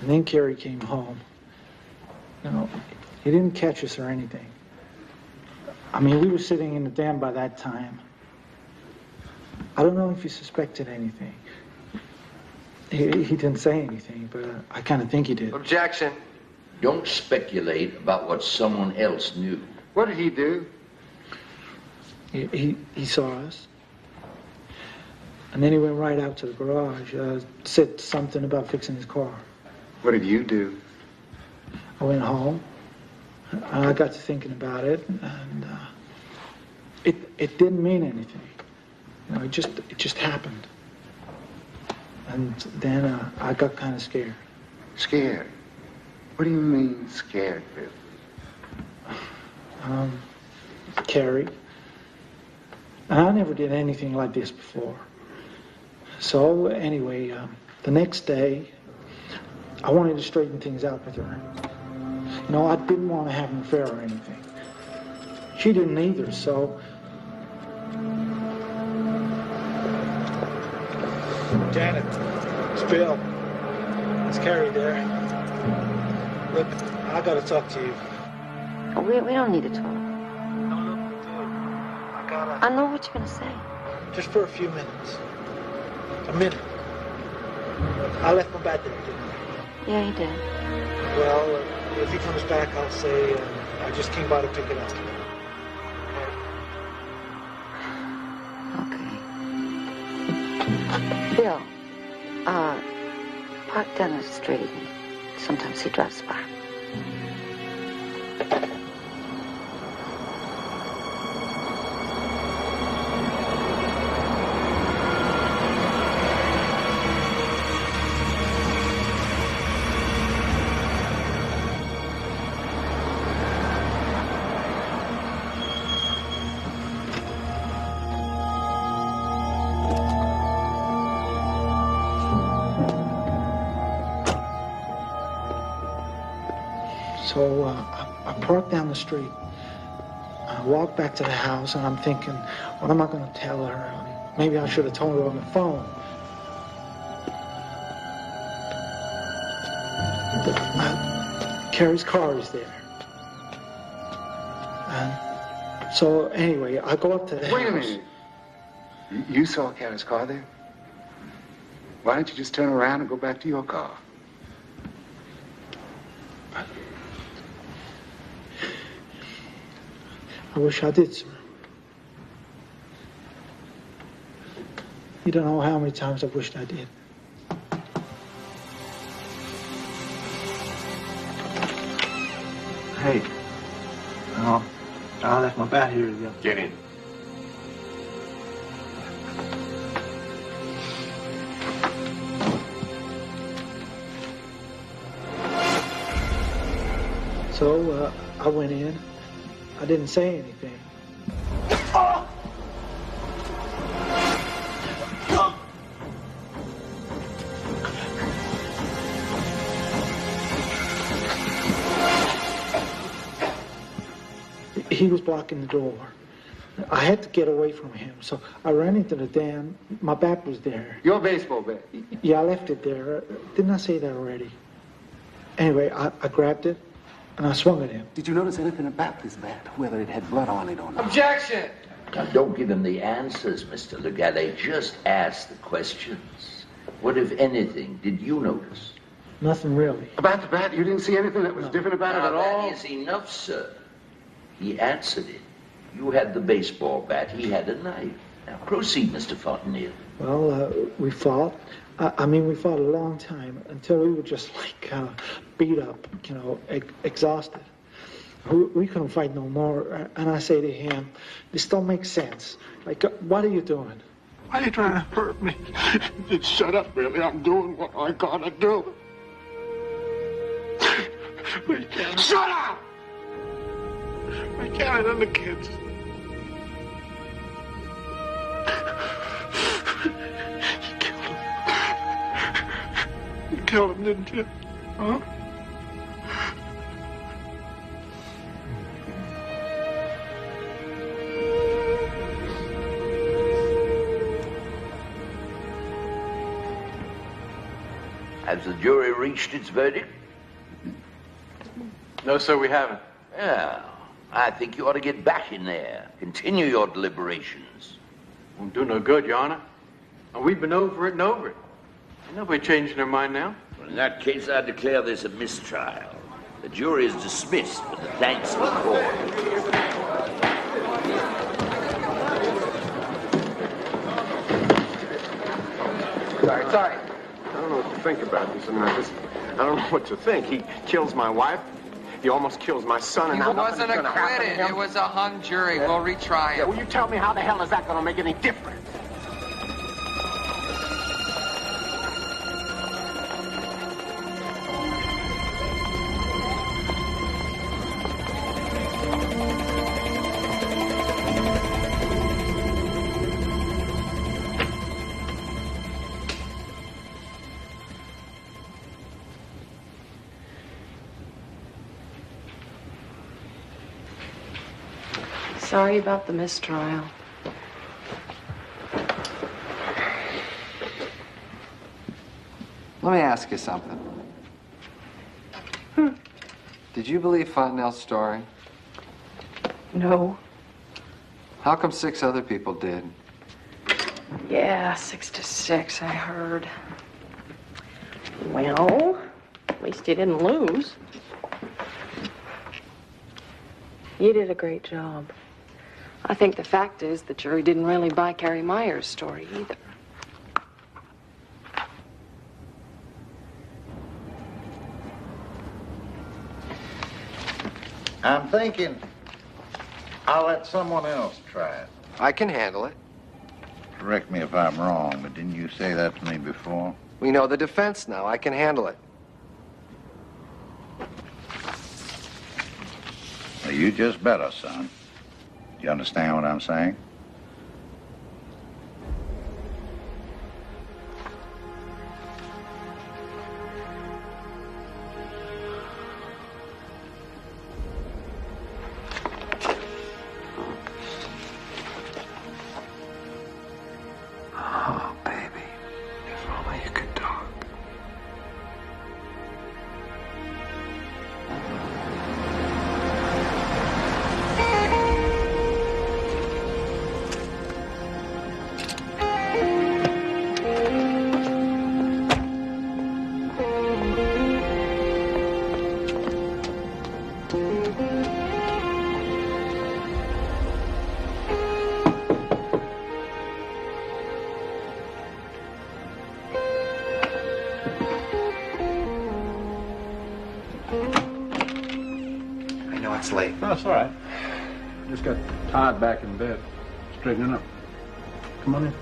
S7: And then Carrie came home. You know, he didn't catch us or anything. I mean, we were sitting in the den by that time.
S3: I don't know if he suspected anything. He didn't say anything, but I kind of think he did.
S19: Objection.
S20: Don't speculate about what someone else knew.
S13: What did he do?
S3: He saw us. And then he went right out to the garage, said something about fixing his car.
S13: What did you do?
S3: I went home, and I got to thinking about it, and it didn't mean anything. You know, it just happened. And then I got kind of scared.
S13: Scared? What do you mean scared, Bill?
S3: Carrie. And I never did anything like this before. So anyway, the next day, I wanted to straighten things out with her. You know, I didn't want to have an affair or anything. She didn't either, so... Janet, it's Bill. It's Carrie there. Look, I gotta talk to you.
S11: Oh, we don't need to talk.
S3: No, look, dude.
S11: I know what you're gonna say.
S3: Just for a few minutes. A minute. I left my bat there, didn't I?
S11: Yeah, you did.
S3: Well, if he comes back, I'll say I just came by to pick it up.
S11: Okay. Bill, park down the street. Sometimes he drives by.
S3: So I parked down the street. I walked back to the house, and I'm thinking, what am I going to tell her? Maybe I should have told her on the phone. But Carrie's car is there. And so anyway, I go up to the house.
S13: Wait a minute. You saw Carrie's car there? Why don't you just turn around and go back to your car?
S3: I wish I did, sir. You don't know how many times I've wished I did. Hey, I left my bat here again.
S14: Get in.
S3: So I went in. I didn't say anything. He was blocking the door. I had to get away from him, so I ran into the den. My bat was there.
S13: Your baseball bat?
S3: Yeah, I left it there. Didn't I say that already? Anyway, I grabbed it, and I swung at him.
S13: Did you notice anything about this bat? Whether it had blood on it or not?
S19: Objection!
S20: Now, don't give him the answers, Mr. Legale. Just ask the questions. What, if anything, did you notice?
S3: Nothing really.
S13: About the bat? You didn't see anything that was different about it at all?
S20: That is enough, sir. He answered it. You had the baseball bat. He had a knife. Now, proceed, Mr. Fontenelle.
S3: Well, we fought. We fought a long time until we were just like beat up, exhausted. We couldn't fight no more. And I say to him, this don't make sense. Like, what are you doing?
S1: Why are you trying to hurt me? Just shut up, Billy. I'm doing what I gotta do. Shut up! I can't and the kids. You killed him, didn't you? Huh?
S20: Has the jury reached its verdict?
S14: No, sir, we haven't.
S20: Yeah. I think you ought to get back in there. Continue your deliberations.
S9: Won't do no good, Your Honor. And we've been over it and over it. Ain't nobody changing their mind now.
S20: Well, in that case, I declare this a mistrial. The jury is dismissed with the thanks of the court.
S6: Sorry. I don't know what to think about this. I mean, I don't know what to think. He kills my wife. He almost kills my son, and
S19: He
S6: now
S19: wasn't
S6: nothing's gonna happen to
S19: acquitted.
S6: him.
S19: It was a hung jury. We'll retry
S6: Yeah,
S19: him.
S6: will you tell me how the hell is that going to make any difference?
S18: Sorry about the mistrial.
S12: Let me ask you something. Did you believe Fontenelle's story?
S18: No.
S12: How come 6 other people did?
S18: Yeah, 6 to 6, I heard. Well, at least you didn't lose. You did a great job. I think the fact is the jury didn't really buy Carrie Meyer's story either.
S21: I'm thinking I'll let someone else try it.
S12: I can handle it.
S21: Correct me if I'm wrong, but didn't you say that to me before?
S12: We know the defense now. I can handle it.
S21: Well, you just better, son. You understand what I'm saying?
S12: Oh, baby. If only you could talk. I know it's late.
S9: No, it's all right. Just got tired back in bed, straightening up. Come on in.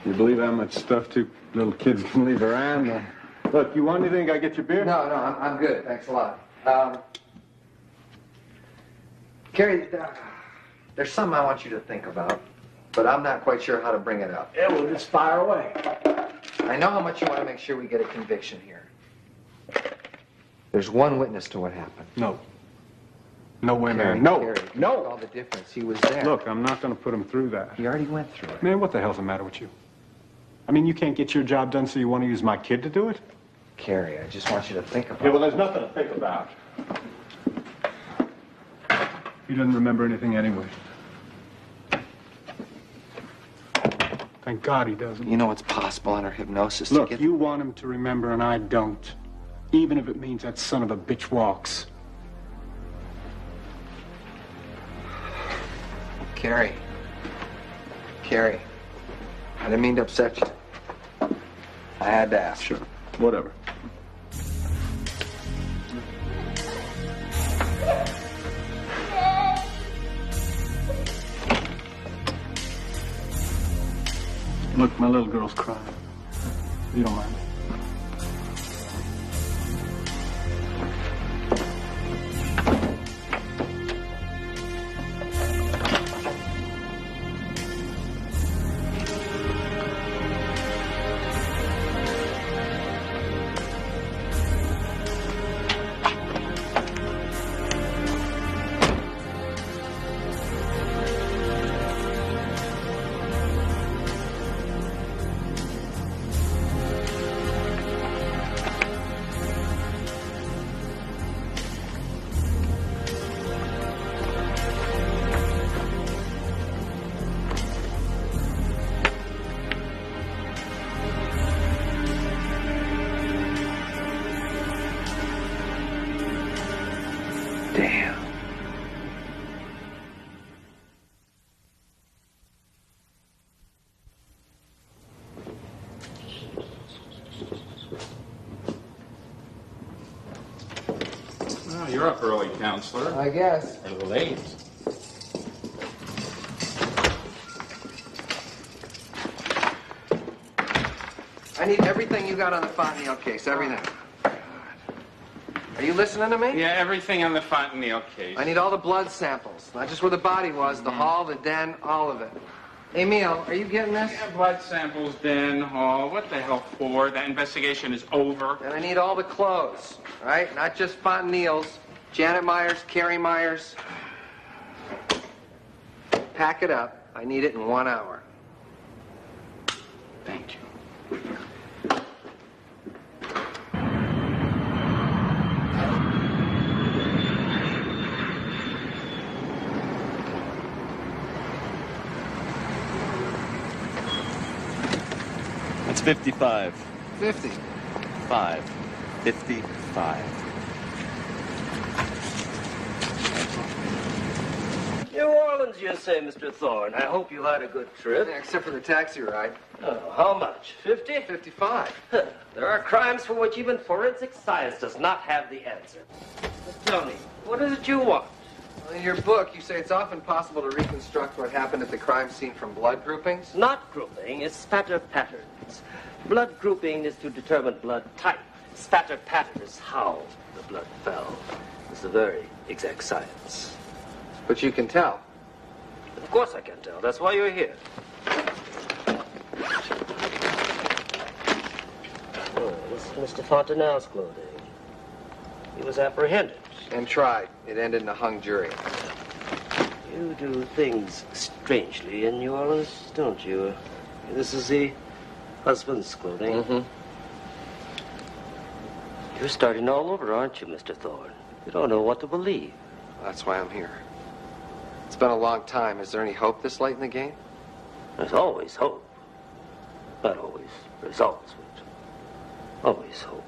S9: You believe how much stuff 2 little kids can leave around? Look, you want anything? I get your beer?
S12: No, I'm good. Thanks a lot. Carrie, there's something I want you to think about, but I'm not quite sure how to bring it up.
S3: Yeah, well, just fire away.
S12: I know how much you want to make sure we get a conviction here. There's one witness to what happened.
S9: No. No way,
S12: Carrie,
S9: man. No.
S12: Carrie,
S9: No.
S12: all the difference. He was there.
S9: Look, I'm not going to put him through that.
S12: He already went through it.
S9: Man, what the hell's the matter with you? I mean, you can't get your job done, so you want to use my kid to do it?
S12: Carrie, I just want you to think about it.
S9: Yeah, well, there's nothing to think about. He doesn't remember anything anyway. Thank God he doesn't.
S12: You know it's possible under hypnosis
S9: Look,
S12: to get...
S9: you want him to remember and I don't. Even if it means that son of a bitch walks.
S12: Carrie, I didn't mean to upset you. I had to ask.
S9: Sure, whatever. Look, my little girl's crying. You don't mind.
S15: You're up early, counselor.
S12: I guess.
S15: Or late.
S12: I need everything you got on the Fontenelle case, everything. Are you listening to me?
S15: Yeah, everything on the Fontenelle case.
S12: I need all the blood samples, not just where the body was, the hall, the den, all of it. Emil, are you getting this?
S15: Yeah, blood samples, den, hall. What the hell for? That investigation is over.
S12: And I need all the clothes, all right? Not just Fontenelle's. Janet Myers, Carrie Myers. Pack it up. I need it in 1 hour.
S15: Thank you.
S2: That's 55.
S12: 50.
S2: 5. 55.
S14: New Orleans, you say, Mr. Thorne. I hope you had a good trip.
S12: Yeah, except for the taxi ride.
S14: Oh, how much? 50?
S12: 55.
S14: There are crimes for which even forensic science does not have the answer. But tell me, what is it you want?
S12: Well, in your book, you say it's often possible to reconstruct what happened at the crime scene from blood groupings?
S14: Not grouping, it's spatter patterns. Blood grouping is to determine blood type. Spatter pattern is how the blood fell. It's a very exact science.
S12: But you can tell.
S14: Of course I can tell. That's why you're here. Oh, this is Mr. Fontenelle's clothing. He was apprehended.
S12: And tried. It ended in a hung jury.
S14: You do things strangely in New Orleans, don't you? This is the husband's clothing.
S12: Mm-hmm.
S14: You're starting all over, aren't you, Mr. Thorne? You don't know what to believe.
S12: That's why I'm here. It's been a long time. Is there any hope this late in the game?
S14: There's always hope. Not always results, but always hope.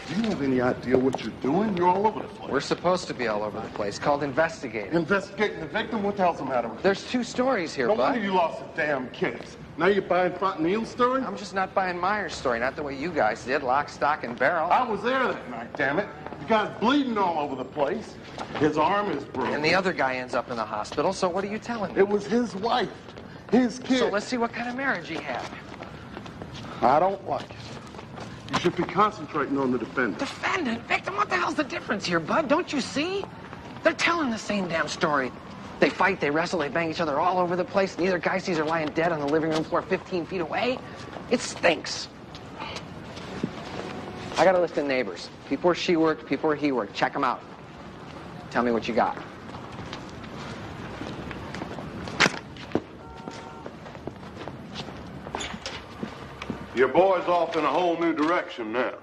S1: Do you have any idea what you're doing? You're all over the place.
S12: We're supposed to be all over the place. Called investigating.
S1: Investigating the victim? What the hell's the matter with you?
S12: There's 2 stories here,
S1: No
S12: bud.
S1: wonder you lost a damn case. Now you're buying Fontenelle's story?
S12: I'm just not buying Myers' story, not the way you guys did, lock, stock, and barrel.
S1: I was there that night, damn it. The guy's bleeding all over the place. His arm is broken.
S12: And the other guy ends up in the hospital, so what are you telling me?
S1: It was his wife, his kid.
S12: So let's see what kind of marriage he had.
S1: I don't like it. You should be concentrating on the defendant.
S12: Defendant? Victim? What the hell's the difference here, bud? Don't you see? They're telling the same damn story. They fight, they wrestle, they bang each other all over the place. Neither guy sees her lying dead on the living room floor 15 feet away. It stinks. I got a list of neighbors. People where she worked, people where he worked. Check them out. Tell me what you got.
S4: Your boy's off in a whole new direction now.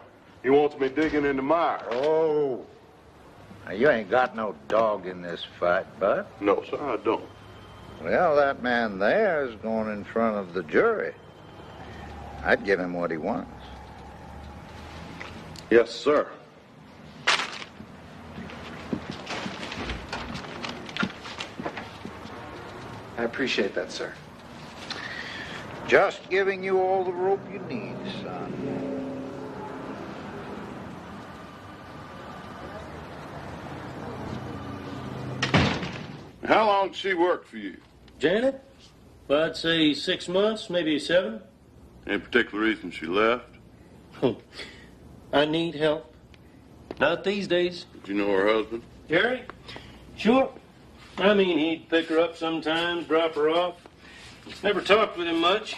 S4: He wants me digging into Myers.
S21: Oh. Now, you ain't got no dog in this fight, bud.
S4: No, sir, I don't.
S21: Well, that man there is going in front of the jury. I'd give him what he wants.
S4: Yes, sir.
S12: I appreciate that, sir.
S21: Just giving you all the rope you need, son.
S4: How long did she work for you?
S22: Janet? Well, I'd say 6 months, maybe 7.
S4: Any particular reason she left?
S22: I need help. Not these days.
S4: Did you know her husband?
S22: Gary? Sure. I mean, he'd pick her up sometimes, drop her off. Never talked with him much.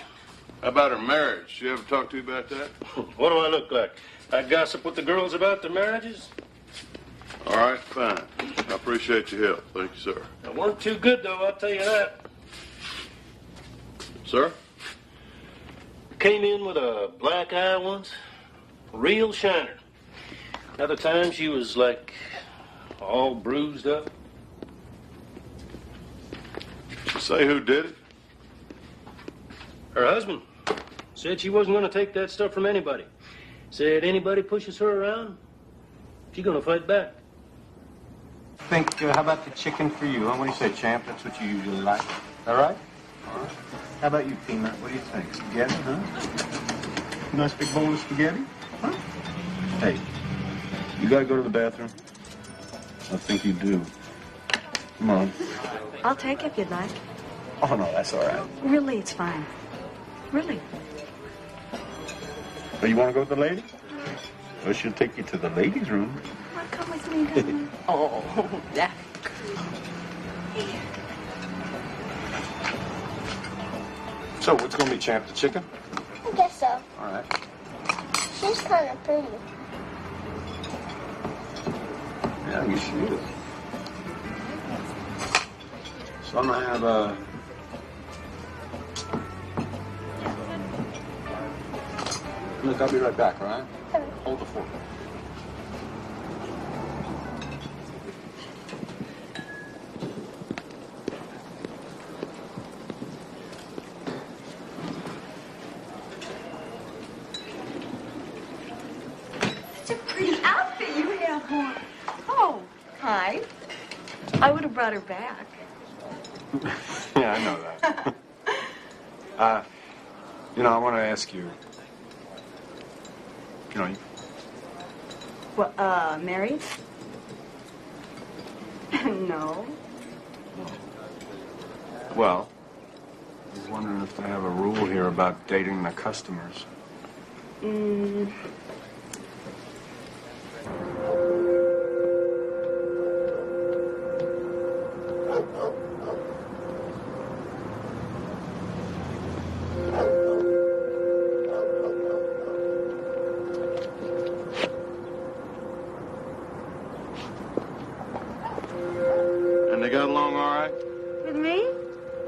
S4: How about her marriage? She ever talk to you about that?
S22: What do I look like? I gossip with the girls about their marriages?
S4: All right, fine. I appreciate your help. Thank you, sir.
S22: I weren't too good, though, I'll tell you that.
S4: Sir?
S22: Came in with a black eye once. Real shiner. Other times she was like all bruised up.
S4: Say who did it?
S22: Her husband. Said she wasn't going to take that stuff from anybody. Said anybody pushes her around, she's going to fight back.
S9: How about the chicken for you? Huh? What do you say, champ? That's what you usually like. All right? All right. How about you, Peanut? What do you think? Spaghetti, huh? Nice big bowl of spaghetti? Huh? Hey,
S8: You gotta go to the bathroom? I think you do. Come on.
S5: I'll take it if you'd like.
S8: Oh, no, that's all right.
S5: Really, it's fine. Really.
S8: Oh, you want to go with the lady? Well, she'll take you to the ladies' room.
S5: Well, come with me, honey. Oh, yeah.
S6: So, what's gonna be, champ? The chicken?
S1: I guess so.
S6: All right.
S1: She's kind of pretty.
S6: Yeah, I guess she is. So I'm gonna have a... Look, I'll be right back, all right? Hold the fork.
S5: It's a pretty outfit you have on. Oh, hi. I would have brought her back.
S6: Yeah, I know that. I want to ask you...
S5: Well, married? No.
S6: Well, I was wondering if they have a rule here about dating the customers.
S4: And they got along all right?
S10: With me?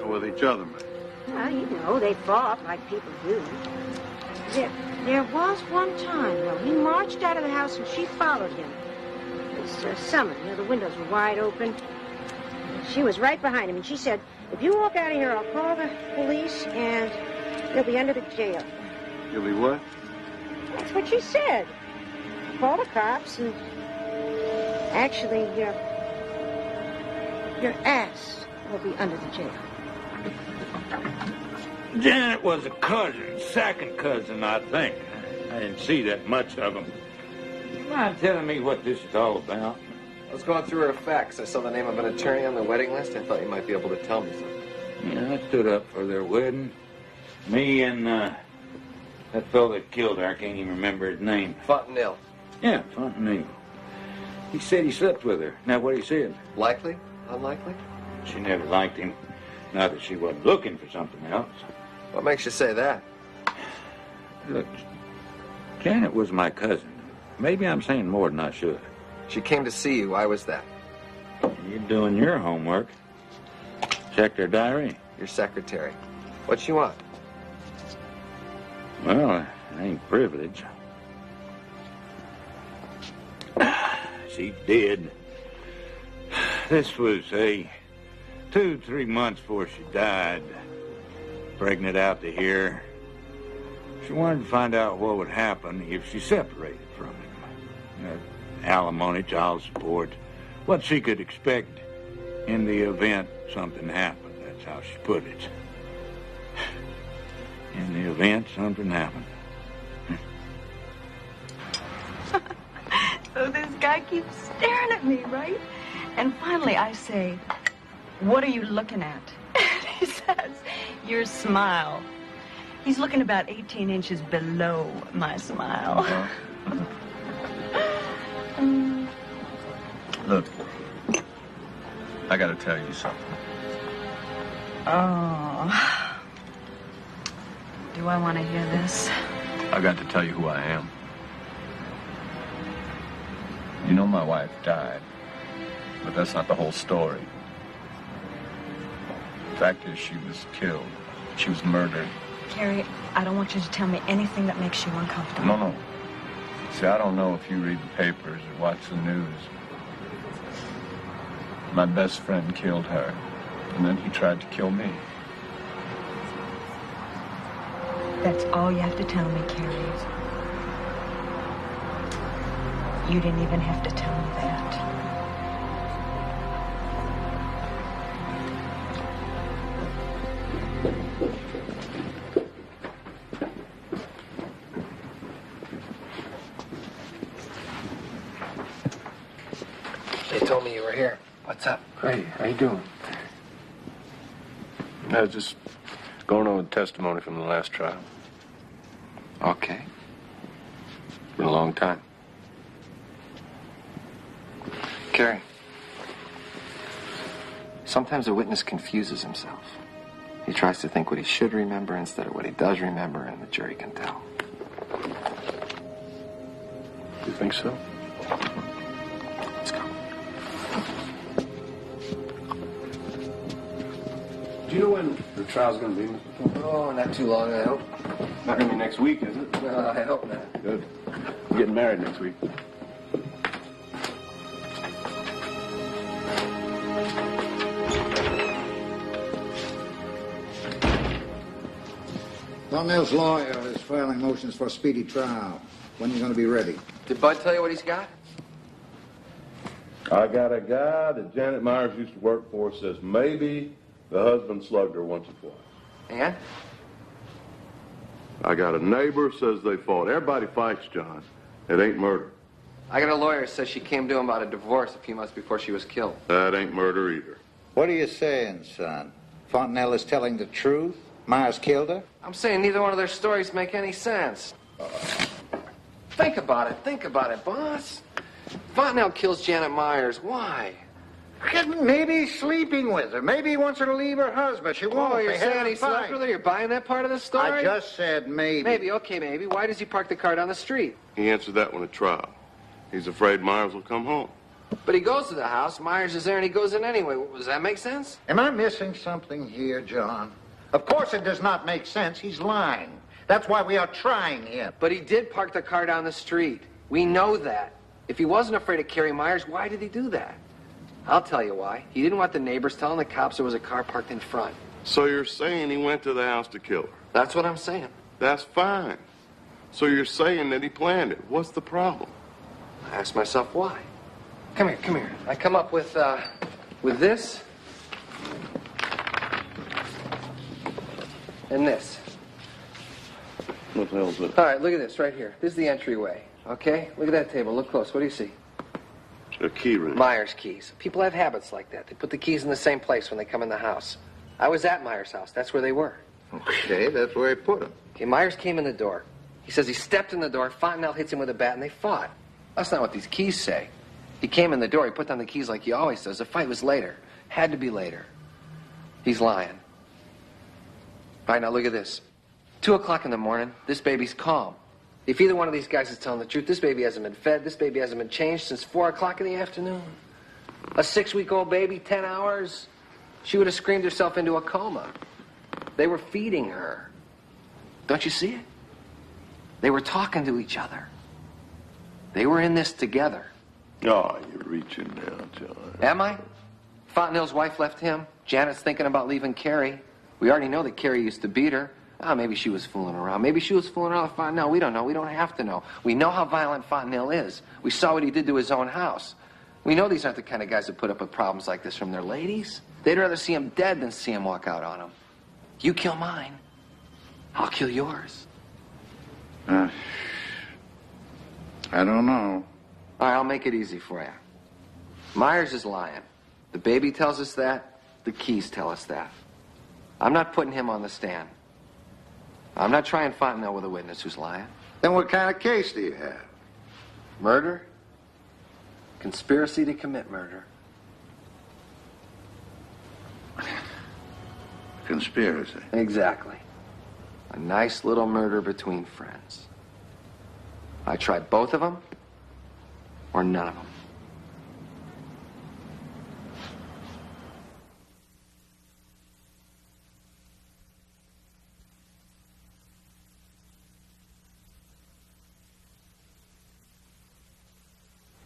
S4: Or with each other, man?
S10: Well, you know, they fought like people do. There was one time, though. He marched out of the house and she followed him. It was summer. The windows were wide open. She was right behind him, and she said, if you walk out of here, I'll call the police, and you'll be under the jail.
S4: You'll be what?
S10: That's what she said. Call the cops, and actually, your ass will be under the jail.
S23: Janet was a cousin, second cousin, I think. I didn't see that much of him. You mind telling me what this is all about?
S19: I was going through her effects. I saw the name of an attorney on the wedding list. I thought you might be able to tell me something.
S23: Yeah, I stood up for their wedding. Me and that fellow that killed her, I can't even remember his name.
S19: Fontenelle.
S23: Yeah, Fontenelle. He said he slept with her. Now, what he said?
S19: Likely? Unlikely?
S23: She never liked him. Not that she wasn't looking for something else.
S19: What makes you say that?
S23: Look, Janet was my cousin. Maybe I'm saying more than I should.
S19: She came to see you. Why was that?
S23: You're doing your homework. Checked her diary.
S19: Your secretary. What she want?
S23: Well, it ain't privilege. She did. This was, 2-3 months before she died. Pregnant out to here. She wanted to find out what would happen if she separated from him. Alimony, child support, what she could expect in the event something happened. That's how she put it. In the event something happened.
S5: So this guy keeps staring at me, right? And finally I say, what are you looking at? And he says, your smile. He's looking about 18 inches below my smile.
S8: Look, I gotta tell you something.
S5: Oh. Do I want to hear this?
S8: I got to tell you who I am. You know my wife died, but that's not the whole story. The fact is she was killed. She was murdered.
S5: Carrie, I don't want you to tell me anything that makes you uncomfortable.
S8: No. See, I don't know if you read the papers or watch the news. My best friend killed her, and then he tried to kill me.
S5: That's all you have to tell me, Carrie. You didn't even have to tell me that.
S12: me you were here. What's up?
S6: Hey, how you doing? I was just going over the testimony from the last trial.
S12: Okay.
S6: Been a long time.
S12: Carrie, sometimes a witness confuses himself. He tries to think what he should remember instead of what he does remember, and the jury can tell.
S6: You think so?
S12: Let's go.
S6: Do you know when the trial's going to be, Mr. Thorne?
S12: Oh, not too long, I hope.
S6: Not going to be next week, is it?
S12: No, I hope not.
S6: Good. I'm getting married next week.
S21: Fontenelle's lawyer is filing motions for a speedy trial. When are you going to be ready?
S12: Did Bud tell you what he's got?
S4: I got a guy that Janet Myers used to work for says maybe the husband slugged her once or twice.
S12: And?
S4: I got a neighbor says they fought. Everybody fights, John. It ain't murder.
S12: I got a lawyer who says she came to him about a divorce a few months before she was killed.
S4: That ain't murder either.
S21: What are you saying, son? Fontenelle is telling the truth? Myers killed her?
S12: I'm saying neither one of their stories make any sense. Think about it, boss. Fontenelle kills Janet Myers. Why?
S21: Maybe he's sleeping with her. Maybe he wants her to leave her husband. She won't.
S12: Oh, you're
S21: They had
S12: saying
S21: a
S12: he slept
S21: fight.
S12: with her? You're buying that part of the story?
S21: I just said maybe.
S12: Maybe, okay, maybe. Why does he park the car down the street?
S4: He answered that one at trial. He's afraid Myers will come home.
S12: But he goes to the house, Myers is there, and he goes in anyway. Does that make sense?
S21: Am I missing something here, John? Of course it does not make sense. He's lying. That's why we are trying him.
S12: But he did park the car down the street. We know that. If he wasn't afraid of Carrie Myers, why did he do that? I'll tell you why. He didn't want the neighbors telling the cops there was a car parked in front.
S4: So you're saying he went to the house to kill her?
S12: That's what I'm saying.
S4: That's fine. So you're saying that he planned it. What's the problem?
S12: I ask myself why. Come here. I come up with this and this.
S4: What the hell's it?
S12: All right, look at this right here. This is the entryway, okay? Look at that table. Look close. What do you see?
S4: A key ring.
S12: Myers keys. People have habits like that. They put the keys in the same place when they come in the house. I was at Myers' house. That's where they were.
S21: Okay, that's where he put them.
S12: Okay, Myers came in the door. He says he stepped in the door. Fontenelle hits him with a bat, and they fought. That's not what these keys say. He came in the door. He put down the keys like he always does. The fight was later. Had to be later. He's lying. All right, now look at this. 2 o'clock in the morning, this baby's calm. If either one of these guys is telling the truth, this baby hasn't been fed, this baby hasn't been changed since 4 o'clock in the afternoon. A 6-week-old baby, 10 hours. She would have screamed herself into a coma. They were feeding her. Don't you see it? They were talking to each other. They were in this together.
S4: Oh, you're reaching now, John.
S12: Am I? Fontenelle's wife left him. Janet's thinking about leaving Carrie. We already know that Carrie used to beat her. Maybe she was fooling around. Maybe she was fooling around with Fontenelle. We don't know. We don't have to know. We know how violent Fontenelle is. We saw what he did to his own house. We know these aren't the kind of guys that put up with problems like this from their ladies. They'd rather see him dead than see him walk out on him. You kill mine, I'll kill yours.
S21: I don't know.
S12: All right, I'll make it easy for you. Myers is lying. The baby tells us that. The keys tell us that. I'm not putting him on the stand. I'm not trying Fontenelle with a witness who's lying.
S21: Then what kind of case do you have?
S12: Murder? Conspiracy to commit murder.
S21: Conspiracy.
S12: Exactly. A nice little murder between friends. I try both of them or none of them.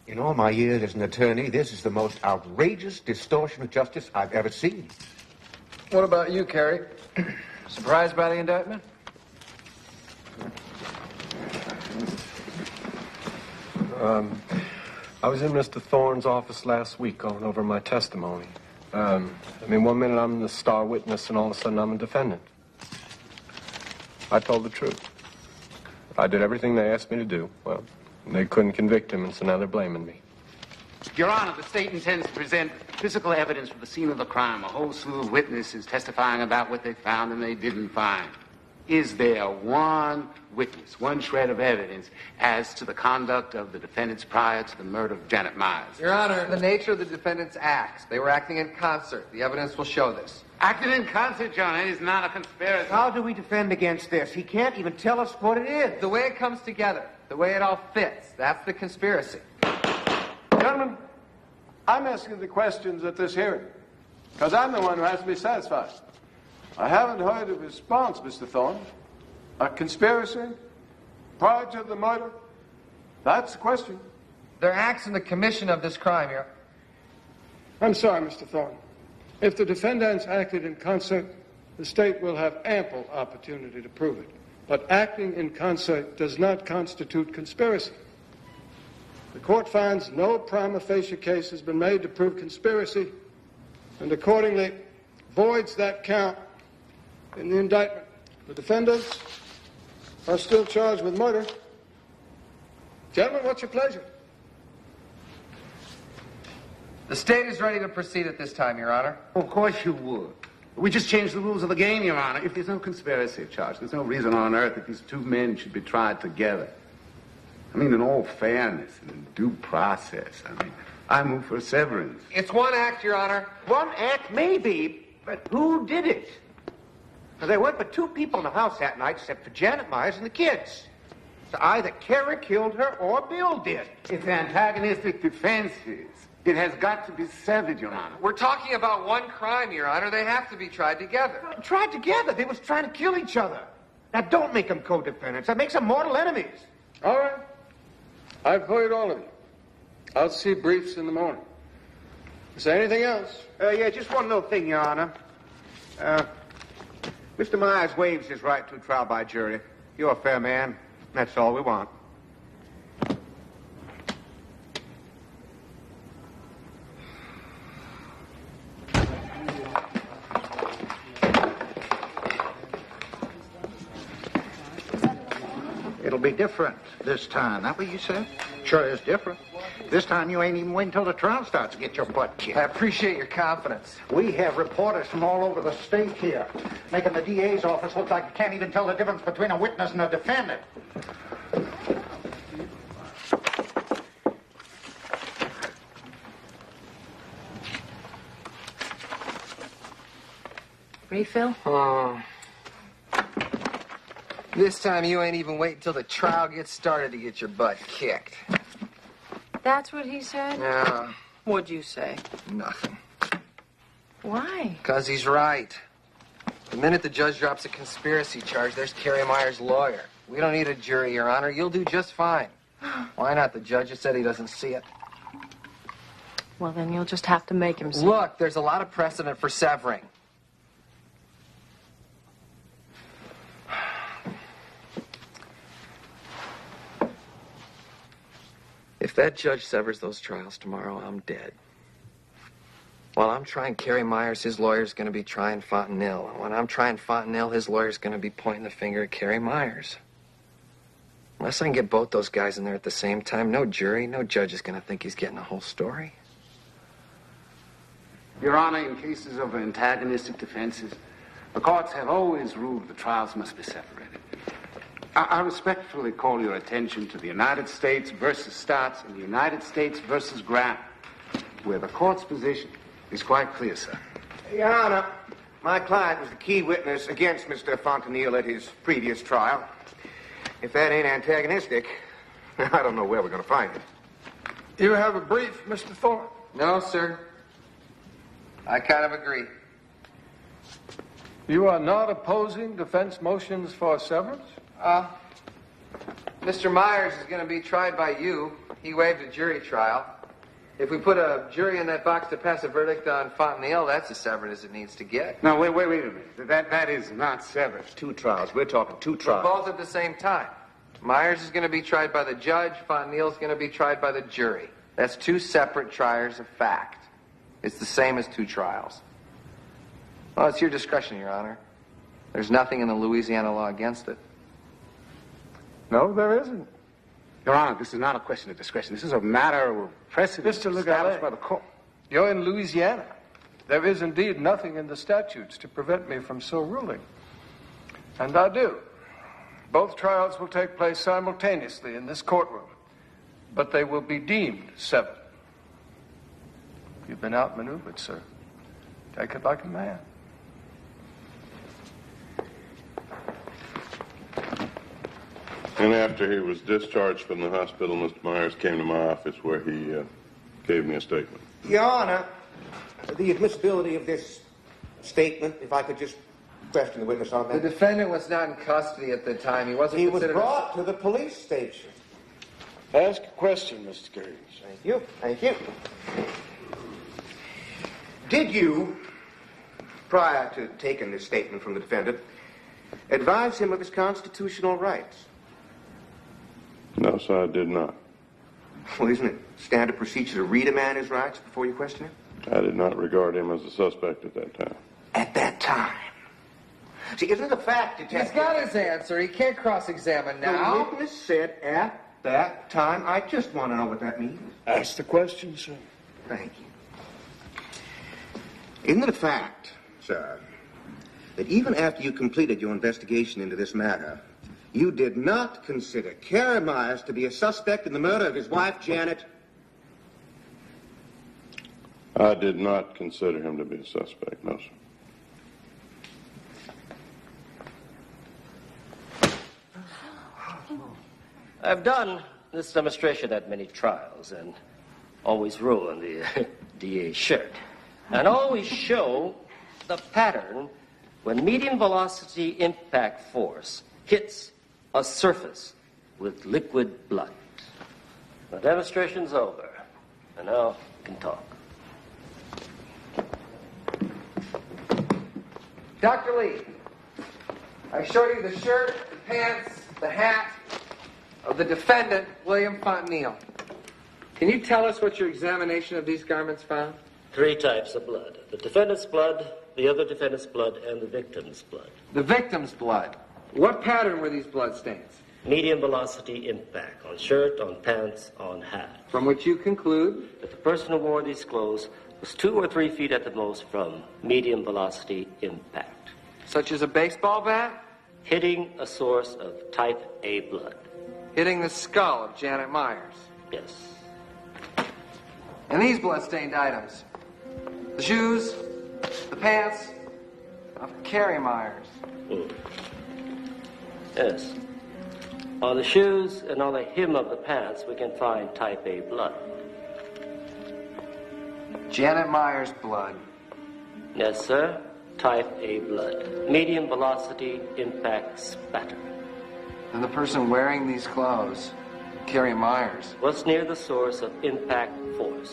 S7: In all my years as an attorney, this is the most outrageous distortion of justice I've ever seen.
S12: What about you, Carrie? Surprised by the indictment?
S6: I was in Mr. Thorne's office last week going over my testimony. 1 minute I'm the star witness and all of a sudden I'm a defendant. I told the truth. I did everything they asked me to do. Well, they couldn't convict him, and so now they're blaming me.
S13: Your Honor, the state intends to present physical evidence from the scene of the crime. A whole slew of witnesses testifying about what they found and they didn't find. Is there one witness, one shred of evidence as to the conduct of the defendants prior to the murder of Janet Myers?
S19: Your Honor, the nature of the defendants' acts. They were acting in concert. The evidence will show this.
S13: Acting in concert, John, it is not a conspiracy.
S7: How do we defend against this? He can't even tell us what it is.
S19: The way it comes together, the way it all fits, that's the conspiracy.
S6: Gentlemen, I'm asking the questions at this hearing, because I'm the one who has to be satisfied. I haven't heard a response, Mr. Thorne. A conspiracy prior to the murder? That's the question.
S19: Their acts in the commission of this crime, Your...
S6: I'm sorry, Mr. Thorne. If the defendants acted in concert, the state will have ample opportunity to prove it. But acting in concert does not constitute conspiracy. The court finds no prima facie case has been made to prove conspiracy, and accordingly voids that count in the indictment. The defendants are still charged with murder. Gentlemen, what's your pleasure?
S19: The state is ready to proceed at this time, Your Honor.
S13: Of course you would. We just changed the rules of the game, Your Honor. If there's no conspiracy charge, there's no reason on earth that these two men should be tried together. I mean, in all fairness and in due process, I move for a severance.
S19: It's one act, Your Honor.
S7: One act, maybe, but who did it? There weren't but two people in the house that night except for Janet Myers and the kids. So either Carrie killed her or Bill did.
S13: It's antagonistic defenses. It has got to be severed, Your Honor.
S19: We're talking about one crime, Your Honor. They have to be tried together.
S7: Tried together? They was trying to kill each other. Now, don't make them co-defendants. That makes them mortal enemies.
S6: All right. I've heard all of you. I'll see briefs in the morning. Is there anything else?
S7: Yeah, just one little thing, Your Honor. Mr. Myers waives his right to a trial by jury. You're a fair man. That's all we want.
S21: It'll be different this time. That what you said? Sure is different. This time you ain't even waiting until the trial starts to get your butt kicked.
S19: I appreciate your confidence.
S21: We have reporters from all over the state here, making the DA's office look like you can't even tell the difference between a witness and a defendant.
S5: Refill?
S19: This time you ain't even wait until the trial gets started to get your butt kicked.
S5: That's what he said?
S19: Yeah.
S5: What'd you say?
S19: Nothing.
S5: Why?
S19: Because he's right. The minute the judge drops a conspiracy charge, there's Carrie Myers' lawyer. We don't need a jury, Your Honor. You'll do just fine. Why not? The judge just said he doesn't see it.
S5: Well, then you'll just have to make him see.
S19: Look, there's a lot of precedent for severing. If that judge severs those trials tomorrow, I'm dead. While I'm trying Carrie Myers, his lawyer's going to be trying Fontenelle. When I'm trying Fontenelle, his lawyer's going to be pointing the finger at Carrie Myers. Unless I can get both those guys in there at the same time, no jury, no judge is going to think he's getting the whole story.
S13: Your Honor, in cases of antagonistic defenses, the courts have always ruled the trials must be separated. I respectfully call your attention to the United States versus Stotts and the United States versus Graham, where the court's position is quite clear, sir.
S7: Your Honor, my client was the key witness against Mr. Fontenelle at his previous trial. If that ain't antagonistic, I don't know where we're going to find it.
S6: You have a brief, Mr. Thorne?
S19: No, sir. I kind of agree.
S6: You are not opposing defense motions for severance?
S19: Mr. Myers is going to be tried by you. He waived a jury trial. If we put a jury in that box to pass a verdict on Fontenelle, that's as severed as it needs to get.
S13: Now, wait a minute. That is not severed.
S7: Two trials. We're talking two trials.
S19: Both at the same time. Myers is going to be tried by the judge. Fontenelle's going to be tried by the jury. That's two separate triers of fact. It's the same as two trials. Well, it's your discretion, Your Honor. There's nothing in the Louisiana law against it.
S6: No, there isn't.
S13: Your Honor, this is not a question of discretion. This is a matter of precedent
S6: Mr.
S13: established
S6: Legale,
S13: by the court.
S6: you're in Louisiana. There is indeed nothing in the statutes to prevent me from so ruling. And I do. Both trials will take place simultaneously in this courtroom, but they will be deemed severed. You've been outmaneuvered, sir. Take it like a man.
S4: And after he was discharged from the hospital, Mr. Myers came to my office where he gave me a statement.
S7: Your Honor, the admissibility of this statement, if I could just question the witness on that.
S19: The defendant was not in custody at the time. He wasn't
S7: He was
S19: considered
S7: brought to the police station.
S6: Ask a question, Mr. Gaines.
S7: Thank you. Thank you. Did you, prior to taking this statement from the defendant, advise him of his constitutional rights?
S4: No, sir, I did not.
S7: Well, isn't it standard procedure to read a man his rights before you question him?
S4: I did not regard him as a suspect at that time.
S7: At that time. See, isn't it a fact, Detective?
S19: He's got his answer. He can't cross-examine now.
S7: The witness said at that time. I just want to know what that means.
S6: Ask the question, sir.
S7: Thank you. Isn't it a fact, sir, that even after you completed your investigation into this matter, you did not consider Carrie Myers to be a suspect in the murder of his wife, Janet?
S4: I did not consider him to be a suspect, no, sir.
S14: I've done this demonstration at many trials and always ruin the DA's shirt. And always show the pattern when medium velocity impact force hits a surface with liquid blood. The demonstration's over, and now we can talk.
S19: Dr. Lee, I show you the shirt, the pants, the hat of the defendant, William Fontenille. Can you tell us what your examination of these garments found?
S14: 3 types of blood. The defendant's blood, the other defendant's blood, and the victim's blood.
S19: The victim's blood. What pattern were these blood stains?
S14: Medium velocity impact on shirt, on pants, on hat.
S19: From which you conclude
S14: that the person who wore these clothes was 2 or 3 feet at the most from medium velocity impact.
S19: Such as a baseball bat?
S14: Hitting a source of type A blood.
S19: Hitting the skull of Janet Myers.
S14: Yes.
S19: And these blood-stained items? The shoes, the pants of Carrie Myers.
S14: Yes. On the shoes and on the hem of the pants, we can find type A blood.
S19: Janet Myers' blood.
S14: Yes, sir. Type A blood. Medium velocity impact spatter.
S19: And the person wearing these clothes, Carrie Myers,
S14: was near the source of impact force.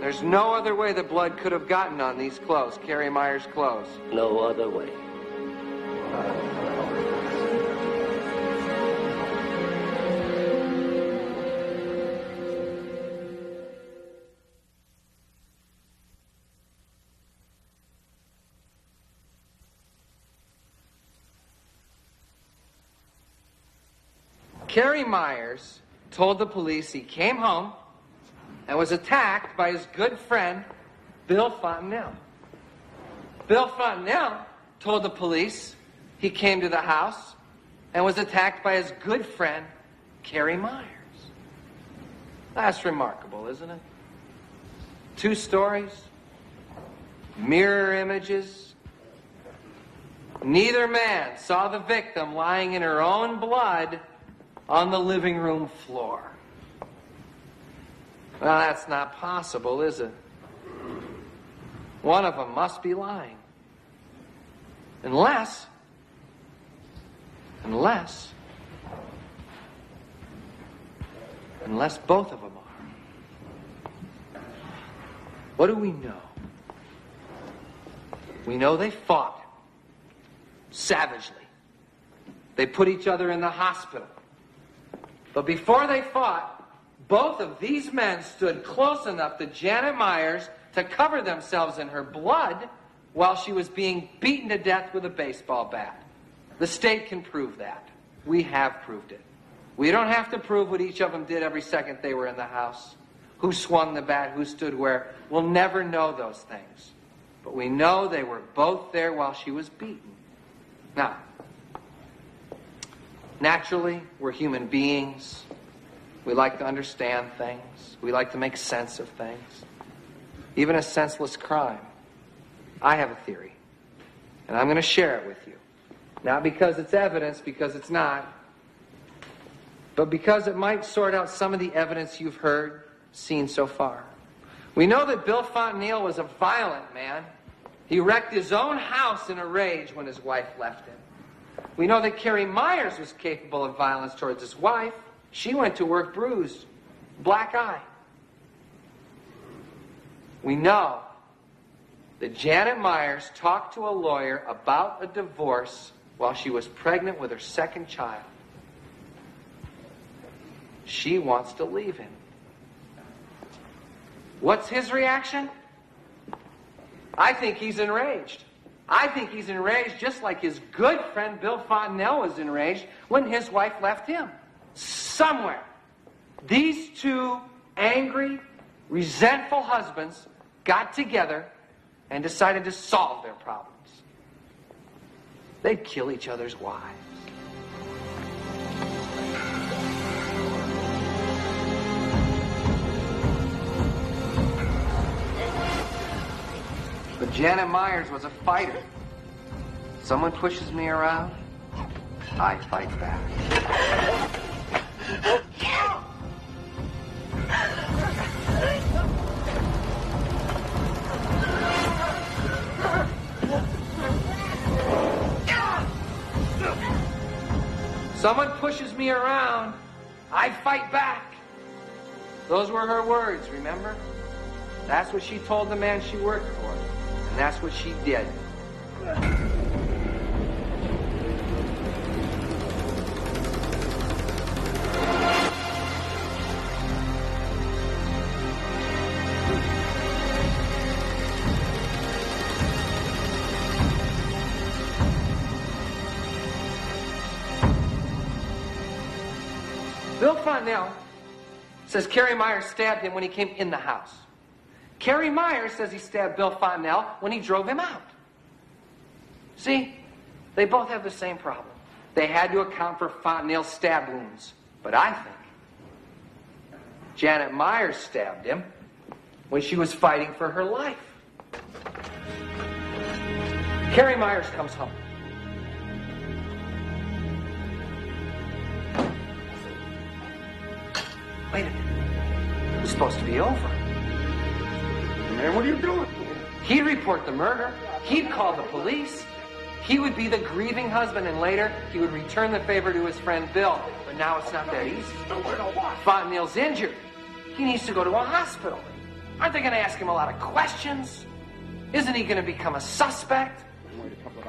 S19: There's no other way the blood could have gotten on these clothes, Carrie Myers' clothes.
S14: No other way.
S19: Carrie Myers told the police he came home and was attacked by his good friend, Bill Fontenelle. Bill Fontenelle told the police he came to the house and was attacked by his good friend, Carrie Myers. That's remarkable, isn't it? 2 stories, mirror images. Neither man saw the victim lying in her own blood on the living room floor. Well, that's not possible, is it? One of them must be lying. Unless both of them are. What do we know? We know they fought savagely. They put each other in the hospital. But before they fought, both of these men stood close enough to Janet Myers to cover themselves in her blood while she was being beaten to death with a baseball bat. The state can prove that. We have proved it. We don't have to prove what each of them did every second they were in the house. Who swung the bat, who stood where. We'll never know those things. But we know they were both there while she was beaten. Now, naturally, we're human beings. We like to understand things. We like to make sense of things. Even a senseless crime. I have a theory. And I'm going to share it with you. Not because it's evidence, because it's not. But because it might sort out some of the evidence you've heard, seen so far. We know that Bill Fontenelle was a violent man. He wrecked his own house in a rage when his wife left him. We know that Carrie Myers was capable of violence towards his wife. She went to work bruised, black eye. We know that Janet Myers talked to a lawyer about a divorce while she was pregnant with her second child. She wants to leave him. What's his reaction? I think he's enraged. I think he's enraged just like his good friend Bill Fontenelle was enraged when his wife left him. Somewhere, these two angry, resentful husbands got together and decided to solve their problems. They'd kill each other's wives. But Janet Myers was a fighter. Someone pushes me around, I fight back. Someone pushes me around, I fight back. Those were her words, remember? That's what she told the man she worked for. And that's what she did. Bill Fontenelle says Carrie Myers stabbed him when he came in the house. Carrie Myers says he stabbed Bill Fontenelle when he drove him out. See, they both have the same problem. They had to account for Fontenelle's stab wounds. But I think Janet Myers stabbed him when she was fighting for her life. Carrie Myers comes home. Wait a minute. It was supposed to be over.
S1: Man, what are you doing?
S19: He'd report the murder. He'd call the police. He would be the grieving husband, and later he would return the favor to his friend Bill. But now it's not that easy. Fontenelle's injured. He needs to go to a hospital. Aren't they going to ask him a lot of questions? Isn't he going to become a suspect?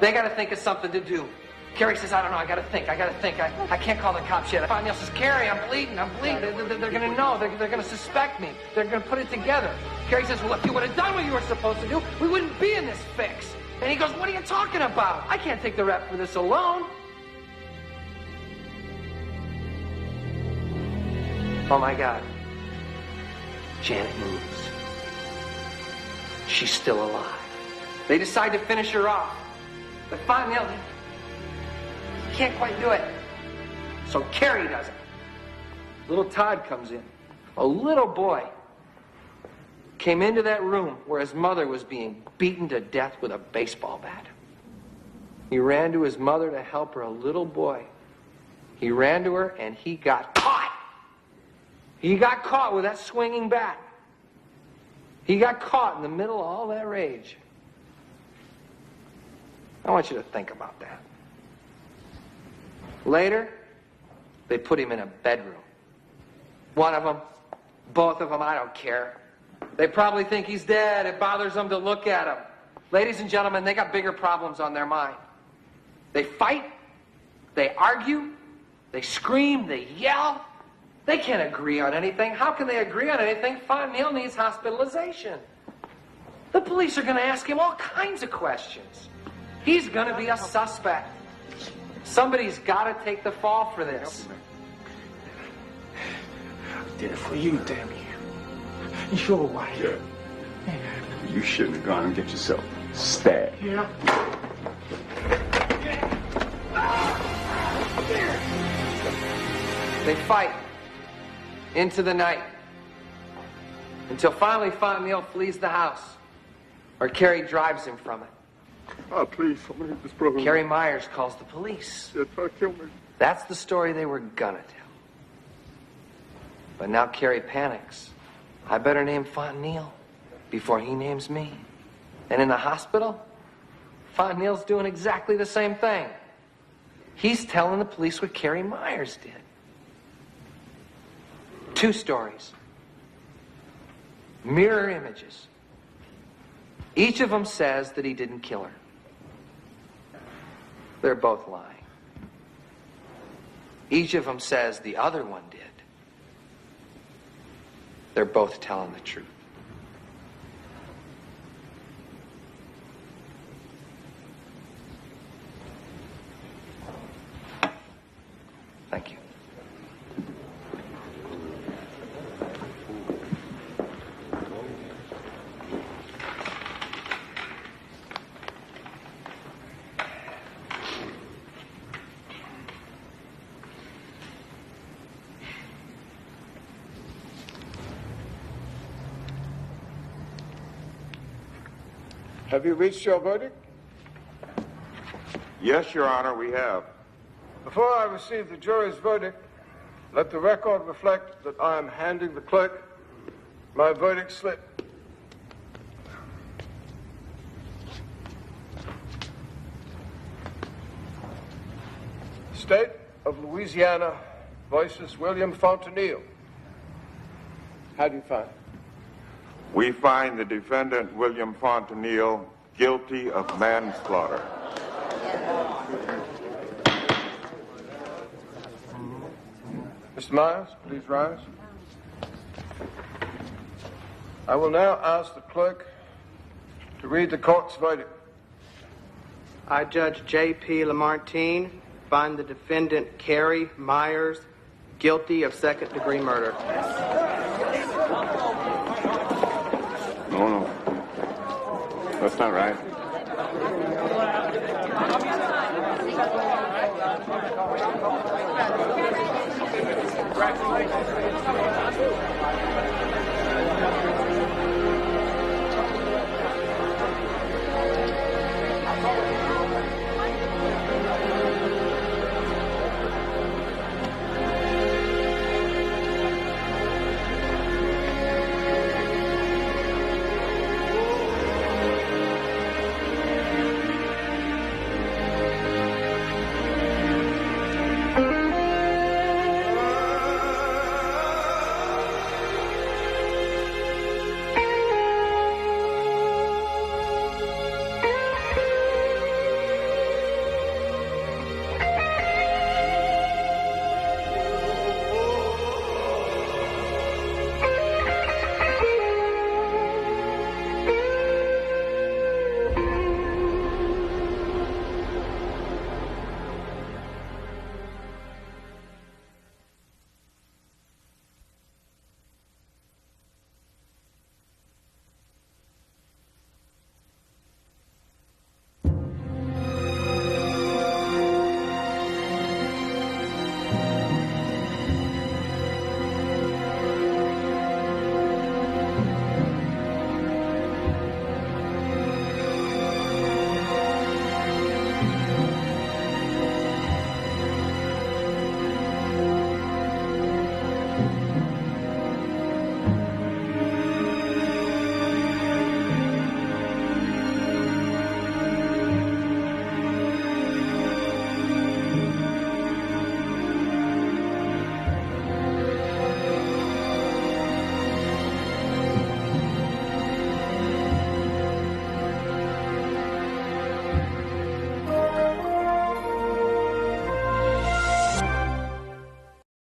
S19: They got to think of something to do. Carrie says, I don't know, I got to think. I can't call the cops yet. Fontenelle says, Carrie, I'm bleeding. They're going to know. They're going to suspect me. They're going to put it together. Carrie says, well, if you would have done what you were supposed to do, we wouldn't be in this fix. And he goes, what are you talking about? I can't take the rep for this alone. Oh, my God. Janet moves. She's still alive. They decide to finish her off. But Fontenelle, he can't quite do it. So Carrie does it. Little Todd comes in. A little boy came into that room where his mother was being beaten to death with a baseball bat. He ran to his mother to help her, a little boy. He ran to her and he got caught. He got caught with that swinging bat. He got caught in the middle of all that rage. I want you to think about that. Later, they put him in a bedroom. One of them, both of them, I don't care. They probably think he's dead. It bothers them to look at him. Ladies and gentlemen, they got bigger problems on their mind. They fight, they argue, they scream, they yell. They can't agree on anything. How can they agree on anything? Fontenelle needs hospitalization. The police are going to ask him all kinds of questions. He's going to be a suspect. Somebody's got to take the fall for this.
S3: did it for you, damn you. You sure, White?
S13: Yeah. You shouldn't have gone and get yourself stabbed.
S3: Yeah.
S19: They fight into the night until finally Fontenelle flees the house, or Carrie drives him from it.
S13: Oh, please, somebody hit this program.
S19: Carrie Myers calls the police.
S13: Yeah, try to kill me.
S19: That's the story they were gonna tell. But now Carrie panics. I better name Fontenelle before he names me. And in the hospital, Fontenelle's doing exactly the same thing. He's telling the police what Carrie Myers did. 2 stories. Mirror images. Each of them says that he didn't kill her. They're both lying. Each of them says the other one did. They're both telling the truth. Thank you.
S6: Have you reached your verdict?
S4: Yes, Your Honor, we have.
S6: Before I receive the jury's verdict, let the record reflect that I am handing the clerk my verdict slip. State of Louisiana versus William Fontenelle. How do you find it?
S4: We find the defendant, William Fontenelle, guilty of manslaughter.
S6: Mr. Myers, please rise. I will now ask the clerk to read the court's verdict.
S19: I, Judge J.P. Lamartine, find the defendant, Carrie Myers, guilty of second-degree murder.
S13: No. That's not right.
S1: Congratulations.